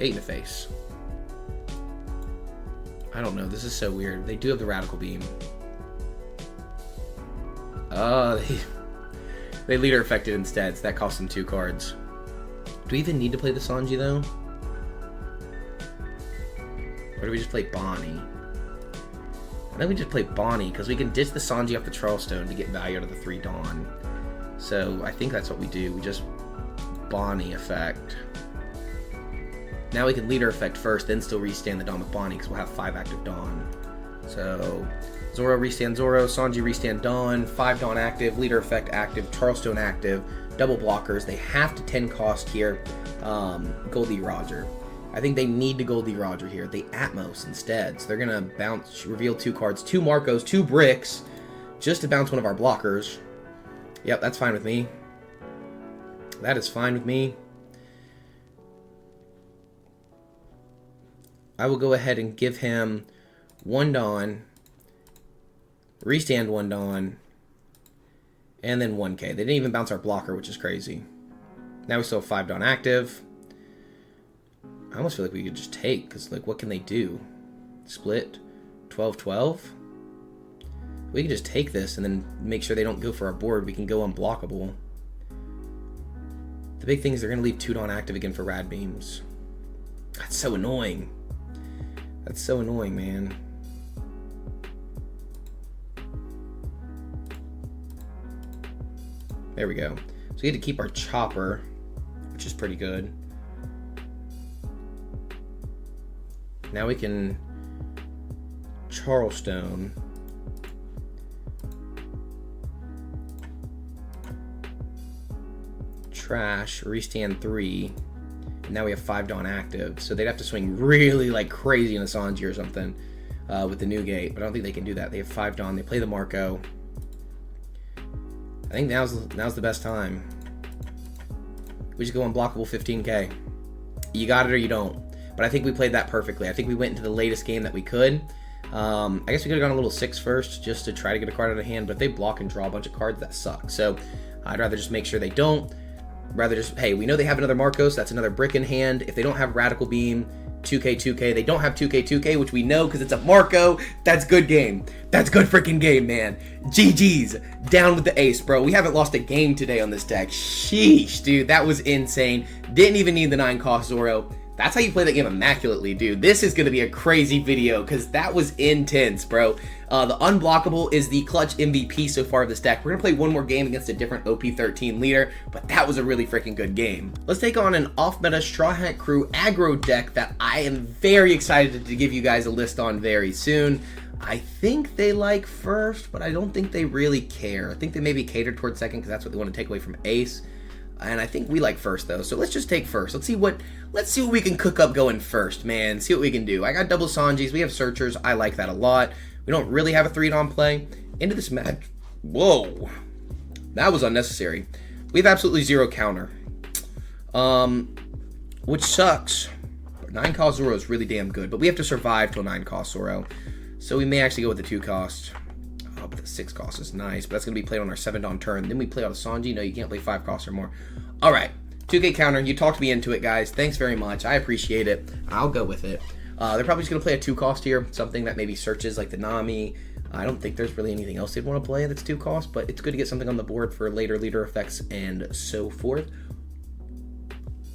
8 in the face. I don't know, this is so weird. They do have the Radical Beam. They leader affected instead, so that costs them 2 cards. Do we even need to play the Sanji though? Or do we just play Bonnie? I think we just play Bonnie because we can ditch the Sanji off the Charleston to get value out of the 3 Dawn. So I think that's what we do. We just Bonnie effect. Now we can leader effect first, then still restand the Dawn with Bonnie because we'll have 5 active Dawn. So Zoro restand Zoro, Sanji restand Dawn, 5 Dawn active, leader effect active, Charleston active, double blockers. They have to 10 cost here. Goldie Roger. I think they need to Goldie Roger here. They Atmos instead. So they're gonna bounce, reveal 2 cards, 2 Marcos, 2 bricks, just to bounce one of our blockers. Yep, that's fine with me. That is fine with me. I will go ahead and give him 1 Dawn, restand 1 Dawn, and then 1k. They didn't even bounce our blocker, which is crazy. Now we still have 5 Dawn active. I almost feel like we could just take, because, like, what can they do? Split? 12-12? We can just take this and then make sure they don't go for our board. We can go unblockable. The big thing is they're going to leave 2 Dawn active again for Rad Beams. That's so annoying. That's so annoying, man. There we go. So we get to keep our Chopper, which is pretty good. Now we can Charleston. Trash, restand 3, And now we have 5 Dawn active. So they'd have to swing really like crazy in a Sanji or something with the new gate. But I don't think they can do that. They have 5 Dawn. They play the Marco. I think now's the best time. We just go unblockable 15k. You got it or you don't. But I think we played that perfectly. I think we went into the latest game that we could. I guess we could have gone a little 6 first just to try to get a card out of hand. But if they block and draw a bunch of cards, that sucks. So I'd rather just make sure they don't. Rather just, hey, we know they have another Marcos. That's another brick in hand. If they don't have Radical Beam, 2k, they don't have 2k, which we know because it's a Marco. That's good game. That's good freaking game, man. GG's. Down with the ace, bro. We haven't lost a game today on this deck. Sheesh, dude. That was insane. Didn't even need the 9-cost Zoro. That's how you play that game immaculately, dude. This is going to be a crazy video because that was intense, bro. The Unblockable is the clutch MVP so far of this deck. We're going to play one more game against a different OP13 leader, but that was a really freaking good game. Let's take on an off-meta Straw Hat Crew aggro deck that I am very excited to give you guys a list on very soon. I think they like first, but I don't think they really care. I think they maybe cater towards second because that's what they want to take away from ace. And I think we like first though, so let's just take first. Let's see what we can cook up going first, man. See what we can do. I got double Sanjis. We have searchers. I like that a lot. We don't really have a 3-Dawn play into this match. Whoa, that was unnecessary. We have absolutely 0 counter, which sucks. 9-cost Zoro is really damn good, but we have to survive till 9-cost Zoro, so we may actually go with the 2-cost. Oh, but the 6-cost is nice, but that's going to be played on our 7-Dawn turn. Then we play out a Sanji. No, you can't play 5-cost or more. All right, 2K counter. You talked me into it, guys. Thanks very much. I appreciate it. I'll go with it. They're probably just going to play a 2-cost here, something that maybe searches like the Nami. I don't think there's really anything else they'd want to play that's 2-cost, but it's good to get something on the board for later leader effects and so forth.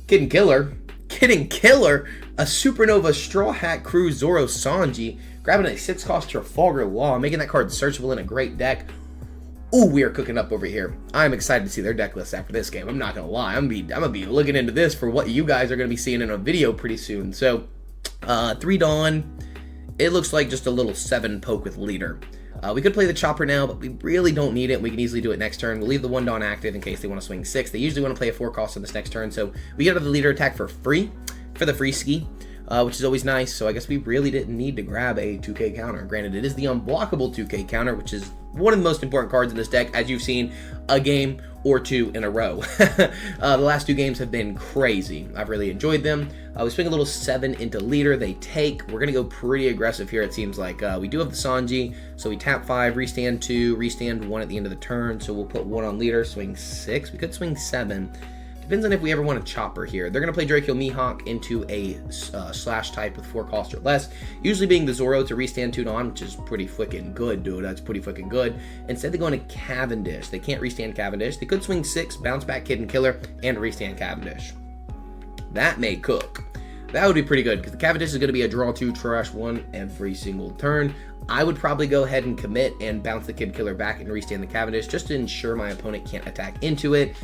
Kid Killer, a Supernova Straw Hat Crew Zoro Sanji, grabbing a 6-cost Trafalgar Law, making that card searchable in a great deck. Ooh, we are cooking up over here. I'm excited to see their deck list after this game. I'm not going to lie. I'm gonna be looking into this for what you guys are going to be seeing in a video pretty soon. So, 3 Dawn. It looks like just a little 7 poke with leader. We could play the Chopper now, but we really don't need it. We can easily do it next turn. We'll leave the 1 Dawn active in case they want to swing 6. They usually want to play a 4-cost on this next turn, so we get out of the leader attack for free, for the free ski, which is always nice. So I guess we really didn't need to grab a 2K counter. Granted, it is the unblockable 2K counter, which is one of the most important cards in this deck, as you've seen a game or 2 in a row. The last 2 games have been crazy. I've really enjoyed them. We swing a little 7 into leader. They take. We're going to go pretty aggressive here, it seems like. We do have the Sanji, so we tap 5, restand 2, restand 1 at the end of the turn. So we'll put 1 on leader, swing 6. We could swing 7. Depends on if we ever want a Chopper here. They're going to play Draco Mihawk into a slash type with 4 cost or less. Usually being the Zoro to restand 2 Dawn, which is pretty freaking good, dude. That's pretty freaking good. Instead, they're going to Cavendish. They can't restand Cavendish. They could swing 6, bounce back Kid and Killer, and restand Cavendish. That may cook. That would be pretty good, because the Cavendish is going to be a draw 2, trash 1 every single turn. I would probably go ahead and commit and bounce the Kid Killer back and restand the Cavendish just to ensure my opponent can't attack into it,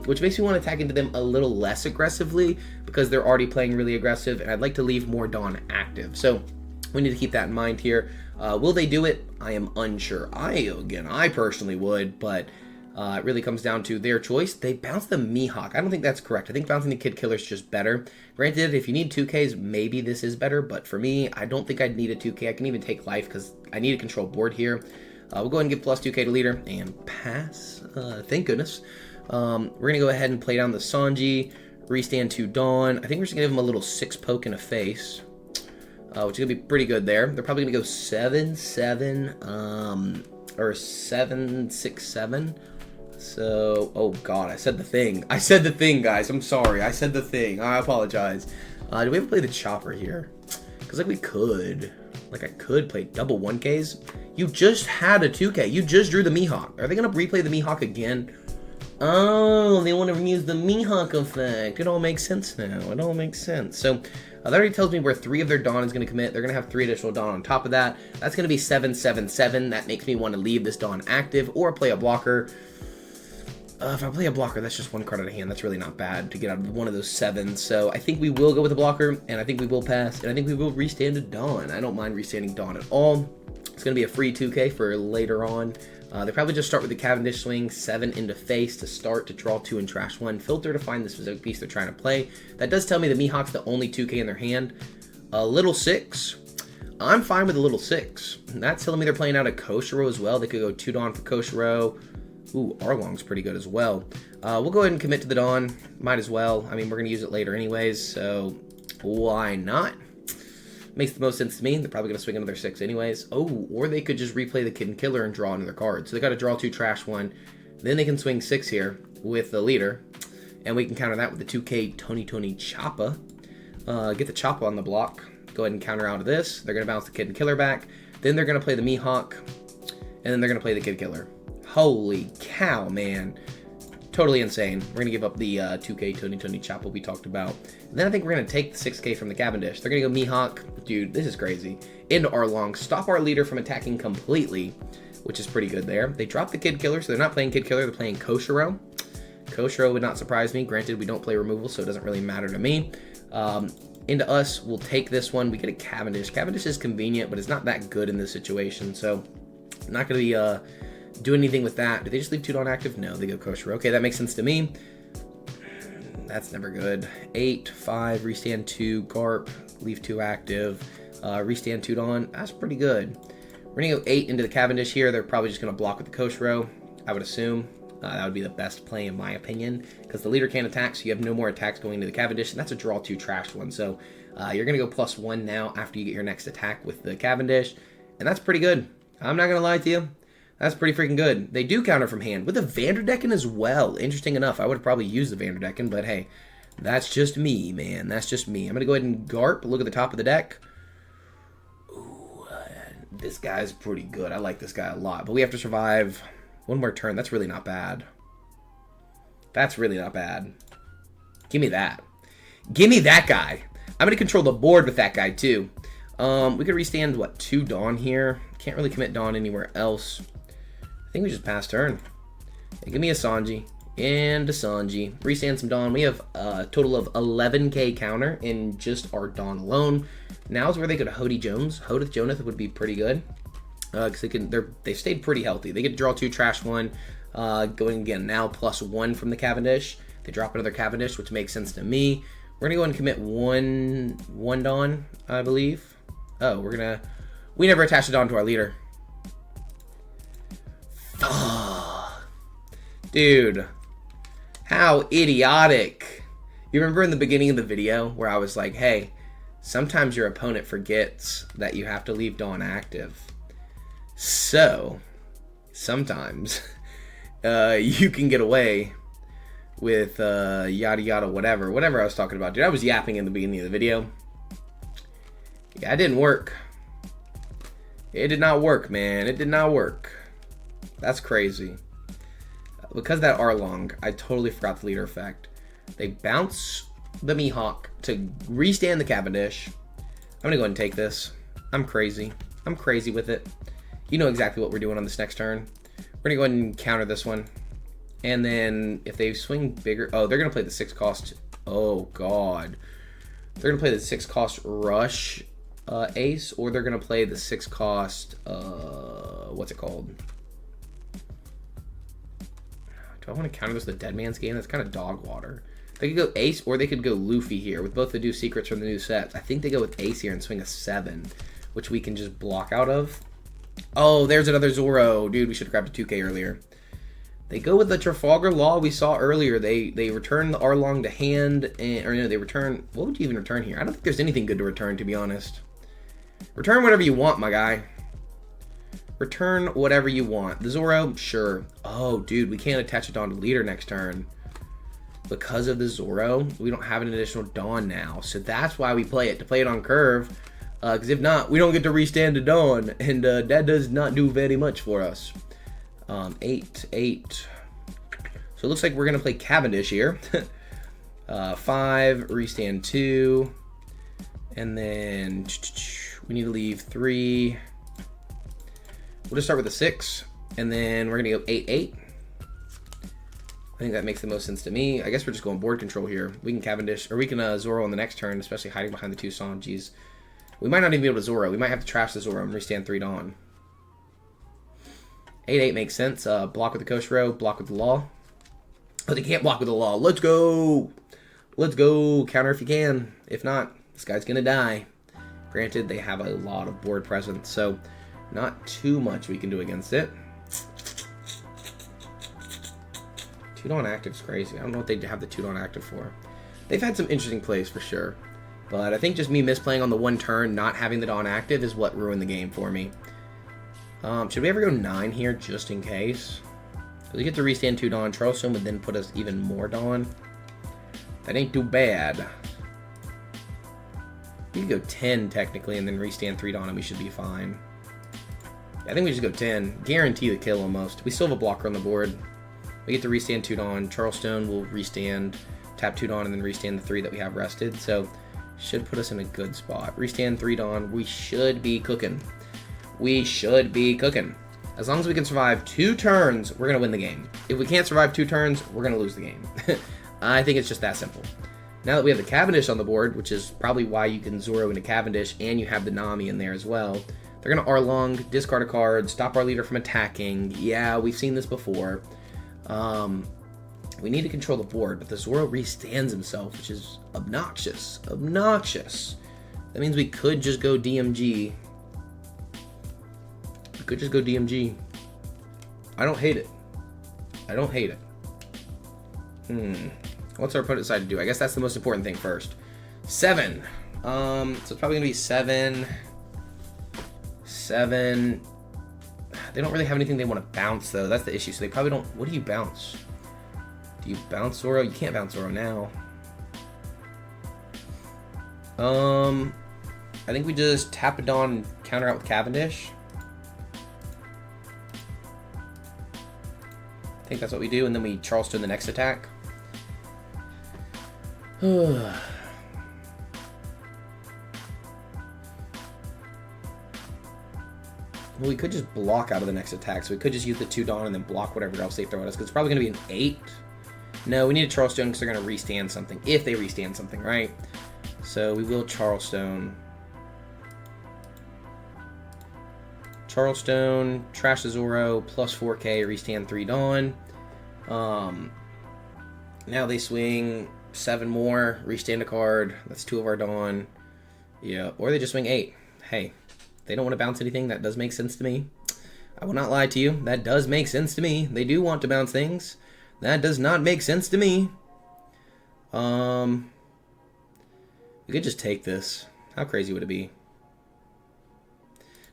which makes me want to attack into them a little less aggressively because they're already playing really aggressive, and I'd like to leave more Dawn active. So we need to keep that in mind here. Will they do it? I am unsure. I personally would, but it really comes down to their choice. They bounce the Mihawk. I don't think that's correct. I think bouncing the Kid Killer is just better. Granted, if you need 2Ks, maybe this is better, but for me, I don't think I'd need a 2K. I can even take life because I need a control board here. We'll go ahead and give plus 2K to leader and pass. Thank goodness. We're going to go ahead and play down the Sanji, restand 2 Dawn. I think we're just going to give him a little 6 poke in the face, which is going to be pretty good there. They're probably going to go 7-7, or 7-6-7. So, oh god, I said the thing. I said the thing, guys. I'm sorry. I said the thing. I apologize. Do we ever play the Chopper here? Because, like, we could. Like, I could play double 1Ks. You just had a 2K. You just drew the Mihawk. Are they going to replay the Mihawk again? Oh, they want to use the Mihawk effect. It all makes sense now. It all makes sense. So, that already tells me where 3 of their Dawn is going to commit. They're going to have 3 additional Dawn on top of that. That's going to be 7-7-7. That makes me want to leave this Dawn active or play a blocker. If I play a blocker, that's just 1 card out of hand. That's really not bad to get out of one of those 7s. So I think we will go with a blocker, and I think we will pass, and I think we will restand a Dawn. I don't mind restanding Dawn at all. It's going to be a free 2K for later on. They probably just start with the Cavendish swing, 7 into face to start, to draw 2 and trash 1, filter to find the specific piece they're trying to play. That does tell me the Mihawk's the only 2K in their hand. A little 6. I'm fine with a little 6. That's telling me they're playing out a Koshiro as well. They could go 2 Dawn for Koshiro. Ooh, Arlong's pretty good as well. We'll go ahead and commit to the Dawn. Might as well. I mean, we're going to use it later anyways, so why not? Makes the most sense to me. They're probably going to swing another 6 anyways. Oh, or they could just replay the Kid and Killer and draw another card. So they got to draw 2, trash 1. Then they can swing 6 here with the leader. And we can counter that with the 2K Tony Choppa. Get the Choppa on the block. Go ahead and counter out of this. They're going to bounce the Kid and Killer back. Then they're going to play the Mihawk. And then they're going to play the Kid Killer. Holy cow, man. Totally insane. We're going to give up the 2K Tony Choppa we talked about. And then I think we're going to take the 6K from the Cavendish. They're going to go Mihawk. Dude, this is crazy. Into Arlong. Stop our leader from attacking completely, which is pretty good there. They drop the Kid Killer, so they're not playing Kid Killer. They're playing Koshiro. Koshiro would not surprise me. Granted, we don't play removal, so it doesn't really matter to me. Into us, we'll take this one. We get a Cavendish. Cavendish is convenient, but it's not that good in this situation, so I'm not going to be do anything with that. Did they just leave 2 Dawn active? No, they go Koshiro. Okay, that makes sense to me. That's never good. 8, 5, restand 2, Garp, leave 2 active, restand 2 Dawn. That's pretty good. We're going to go 8 into the Cavendish here. They're probably just going to block with the Koshiro, I would assume. That would be the best play in my opinion, because the leader can't attack, so you have no more attacks going to the Cavendish, and that's a draw 2 trash 1. So you're going to go +1 now after you get your next attack with the Cavendish, and that's pretty good. I'm not going to lie to you. That's pretty freaking good. They do counter from hand with a Vanderdecken as well. Interesting enough. I would probably use the Vanderdecken, but hey, that's just me, man. That's just me. I'm going to go ahead and Garp. Look at the top of the deck. Ooh, this guy's pretty good. I like this guy a lot, but we have to survive one more turn. That's really not bad. That's really not bad. Give me that. Give me that guy. I'm going to control the board with that guy, too. We could restand, what, 2 Dawn here. Can't really commit Dawn anywhere else. I think we just pass turn. Yeah, give me a Sanji. And a Sanji. Restand some Dawn. We have a total of 11K counter in just our Dawn alone. Now's where they could Hodith Jonath would be pretty good. Because they stayed pretty healthy. They get to draw 2, trash 1. Going again now +1 from the Cavendish. They drop another Cavendish, which makes sense to me. We're gonna go ahead and commit one Dawn, I believe. Oh, we never attached a Dawn to our leader. Dude, how idiotic. You remember in the beginning of the video where I was like, hey, sometimes your opponent forgets that you have to leave Dawn active. So, sometimes you can get away with yada yada whatever I was talking about. Dude, I was yapping in the beginning of the video. Yeah, it didn't work. It did not work, man. It did not work. That's crazy. Because of that Arlong, I totally forgot the leader effect. They bounce the Mihawk to restand the Cavendish. I'm going to go ahead and take this. I'm crazy. I'm crazy with it. You know exactly what we're doing on this next turn. We're going to go ahead and counter this one. And then if they swing bigger... Oh, they're going to play the 6 cost... Oh, God. They're going to play the 6 cost Rush Ace, or they're going to play the 6 cost... what's it called? Do I want to counter this with the Dead Man's Game? That's kind of dog water. They could go Ace, or they could go Luffy here with both the new secrets from the new sets. I think they go with Ace here and swing a 7, which we can just block out of. Oh, there's another Zoro. Dude, we should have grabbed a 2K earlier. They go with the Trafalgar Law we saw earlier. They return the Arlong to hand, or no, they return... What would you even return here? I don't think there's anything good to return, to be honest. Return whatever you want, my guy. Return whatever you want. The Zoro, sure. Oh, dude, we can't attach a Dawn to leader next turn. Because of the Zoro, we don't have an additional Dawn now. So that's why we play it, to play it on curve. Because if not, we don't get to restand the Dawn. And that does not do very much for us. 8. So it looks like we're going to play Cavendish here. 5, restand 2. And then we need to leave 3. We'll just start with a 6, and then we're going to go 8. I think that makes the most sense to me. I guess we're just going board control here. We can Cavendish, or we can Zoro on the next turn, especially hiding behind the 2 Sanjis. We might not even be able to Zoro. We might have to trash the Zoro and restand 3 Dawn. 8-8 makes sense. Block with the Koshiro, block with the law. Oh, they can't block with the law. Let's go. Let's go. Counter if you can. If not, this guy's going to die. Granted, they have a lot of board presence, so not too much we can do against it. 2-Dawn active's crazy. I don't know what they have the 2-Dawn active for. They've had some interesting plays for sure. But I think just me misplaying on the one turn, not having the Dawn active, is what ruined the game for me. Should we ever go 9 here, just in case? Because we get to restand 2 Dawn. Charleston would then put us even more Dawn. That ain't too bad. We could go 10, technically, and then restand 3 Dawn, and we should be fine. I think we just go 10. Guarantee the kill, almost. We still have a blocker on the board. We get to restand 2 Dawn. Charleston will restand, tap 2 Dawn, and then restand the 3 that we have rested. So, should put us in a good spot. Restand 3 Dawn. We should be cooking. We should be cooking. As long as we can survive 2 turns, we're going to win the game. If we can't survive 2 turns, we're going to lose the game. I think it's just that simple. Now that we have the Cavendish on the board, which is probably why you can Zoro into Cavendish, and you have the Nami in there as well, they're going to Arlong, discard a card, stop our leader from attacking. Yeah, we've seen this before. We need to control the board, but the Zoro restands himself, which is obnoxious. Obnoxious. That means we could just go DMG. We could just go DMG. I don't hate it. I don't hate it. What's our opponent decide to do? I guess that's the most important thing first. 7. So it's probably going to be 7. 7. They don't really have anything they want to bounce, though. That's the issue. So they probably don't... What do you bounce? Do you bounce Zoro? You can't bounce Zoro now. I think we just tap it on and counter out with Cavendish. I think that's what we do, and then we Charleston the next attack. Well, we could just block out of the next attack, so we could just use the 2 Dawn and then block whatever else they throw at us, because it's probably going to be an 8. No, we need a Charleston because they're going to restand something, if they restand something, right? So we will Charleston. Charleston, trash the Zoro, plus 4k, restand 3 Dawn. Now they swing 7 more, restand a card. That's 2 of our Dawn. Yeah, or they just swing 8. Hey, they don't want to bounce anything. That does make sense to me. I will not lie to you. That does make sense to me. They do want to bounce things. That does not make sense to me. We could just take this. How crazy would it be?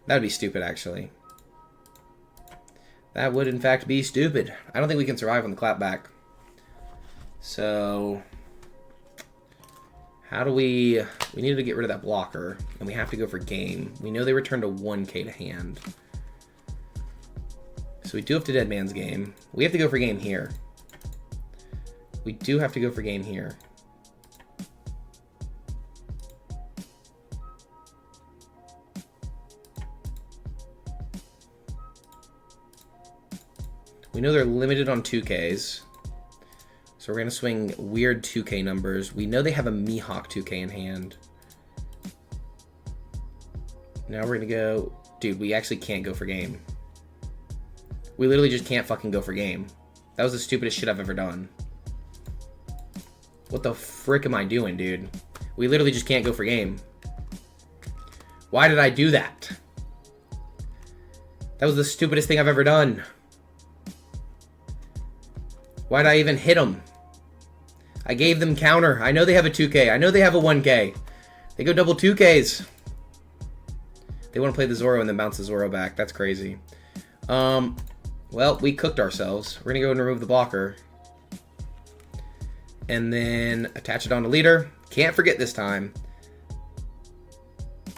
That would be stupid, actually. That would, in fact, be stupid. I don't think we can survive on the clapback. So, how do we... We need to get rid of that blocker, and we have to go for game. We know they returned a 1k to hand. So we do have to dead man's game. We have to go for game here. We do have to go for game here. We know they're limited on 2Ks. So we're going to swing weird 2K numbers. We know they have a Mihawk 2K in hand. Now we're going to go... Dude, we actually can't go for game. We literally just can't fucking go for game. That was the stupidest shit I've ever done. What the frick am I doing, dude? We literally just can't go for game. Why did I do that? That was the stupidest thing I've ever done. Why did I even hit them? I gave them counter. I know they have a 2K. I know they have a 1K. They go double 2Ks. They want to play the Zoro and then bounce the Zoro back. That's crazy. Well, we cooked ourselves. We're going to go and remove the blocker. And then attach it on the leader. Can't forget this time.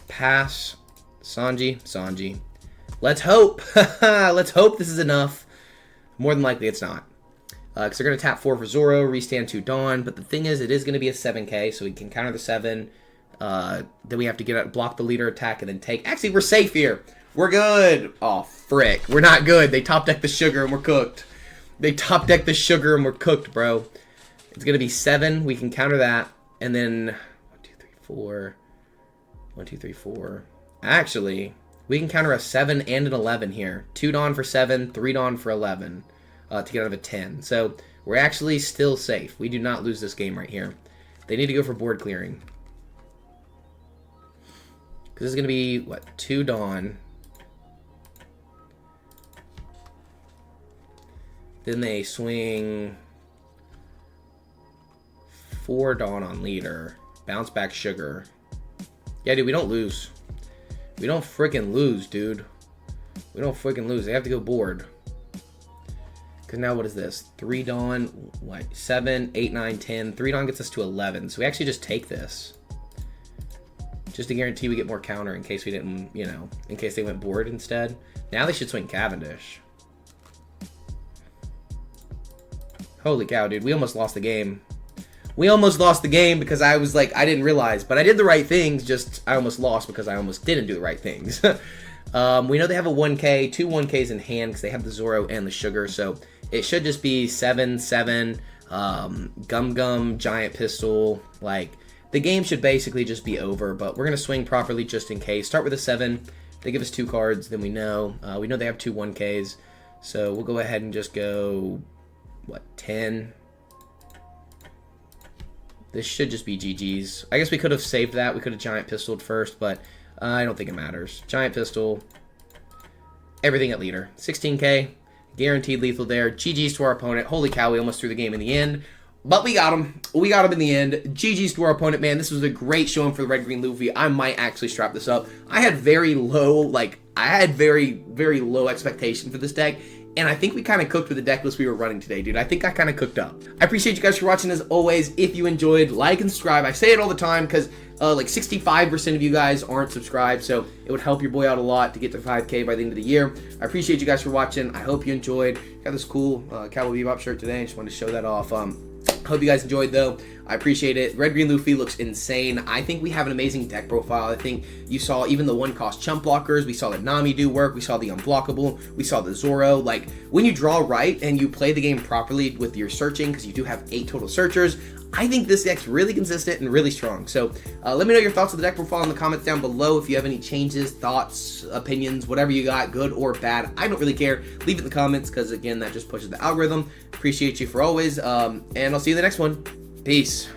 Pass. Sanji. Let's hope. Let's hope this is enough. More than likely it's not. Because they're going to tap 4 for Zoro, restand 2 Dawn. But the thing is, it is going to be a 7k, so we can counter the 7. Then we have to get out, block the leader attack, and then take... Actually, we're safe here. We're good. Oh, frick. We're not good. They top deck the sugar, and we're cooked. They top deck the sugar, and we're cooked, bro. It's going to be 7. We can counter that. And then 1, 2, 3, 4. 1, 2, 3, 4. Actually, We can counter a 7 and an 11 here. 2 Dawn for 7, 3 Dawn for 11 to get out of a 10. So we're actually still safe. We do not lose this game right here. They need to go for board clearing. Because this is going to be, what, 2 Dawn. Then they swing 4 Dawn on Leader. Bounce back Sugar. Yeah, dude, we don't lose. We don't freaking lose, dude. We don't freaking lose. They have to go board. Because now what is this? 3 Dawn, what? 7, 8, 9, 10. 3 Dawn gets us to 11. So we actually just take this. Just to guarantee we get more counter in case we didn't, you know, in case they went board instead. Now they should swing Cavendish. Holy cow, dude. We almost lost the game. We almost lost the game because I was like, I didn't realize. But I did the right things, just I almost lost because I almost didn't do the right things. We know they have a 1K, 2 1Ks in hand because they have the Zoro and the Sugar. So it should just be 7, 7, Gum Gum, Giant Pistol. Like, the game should basically just be over. But we're going to swing properly just in case. Start with a 7. They give us 2 cards. Then we know. We know they have 2 1Ks. So we'll go ahead and just go, what, 10. This should just be GG's. I guess we could have saved that. We could have Giant Pistoled first, but I don't think it matters. Giant Pistol. Everything at Leader. 16K. Guaranteed lethal there. GG's to our opponent. Holy cow, we almost threw the game in the end. But we got him. We got him in the end. GG's to our opponent, man. This was a great showing for the Red Green Luffy. I might actually strap this up. I had very low, very low expectation for this deck. And I think we kind of cooked with the deck list we were running today, dude. I think I kind of cooked up. I appreciate you guys for watching as always. If you enjoyed, like and subscribe. I say it all the time because like 65% of you guys aren't subscribed. So it would help your boy out a lot to get to 5K by the end of the year. I appreciate you guys for watching. I hope you enjoyed. Got this cool Cowboy Bebop shirt today. Just wanted to show that off. Hope you guys enjoyed, though. I appreciate it. Red Green Luffy looks insane. I think we have an amazing deck profile. I think you saw even the 1-cost chump blockers. We saw the Nami do work. We saw the unblockable. We saw the Zoro. Like, when you draw right and you play the game properly with your searching, because you do have 8 total searchers, I think this deck's really consistent and really strong. So let me know your thoughts on the deck profile in the comments down below. If you have any changes, thoughts, opinions, whatever you got, good or bad, I don't really care. Leave it in the comments because, again, that just pushes the algorithm. Appreciate you for always, and I'll see you in the next one. Peace.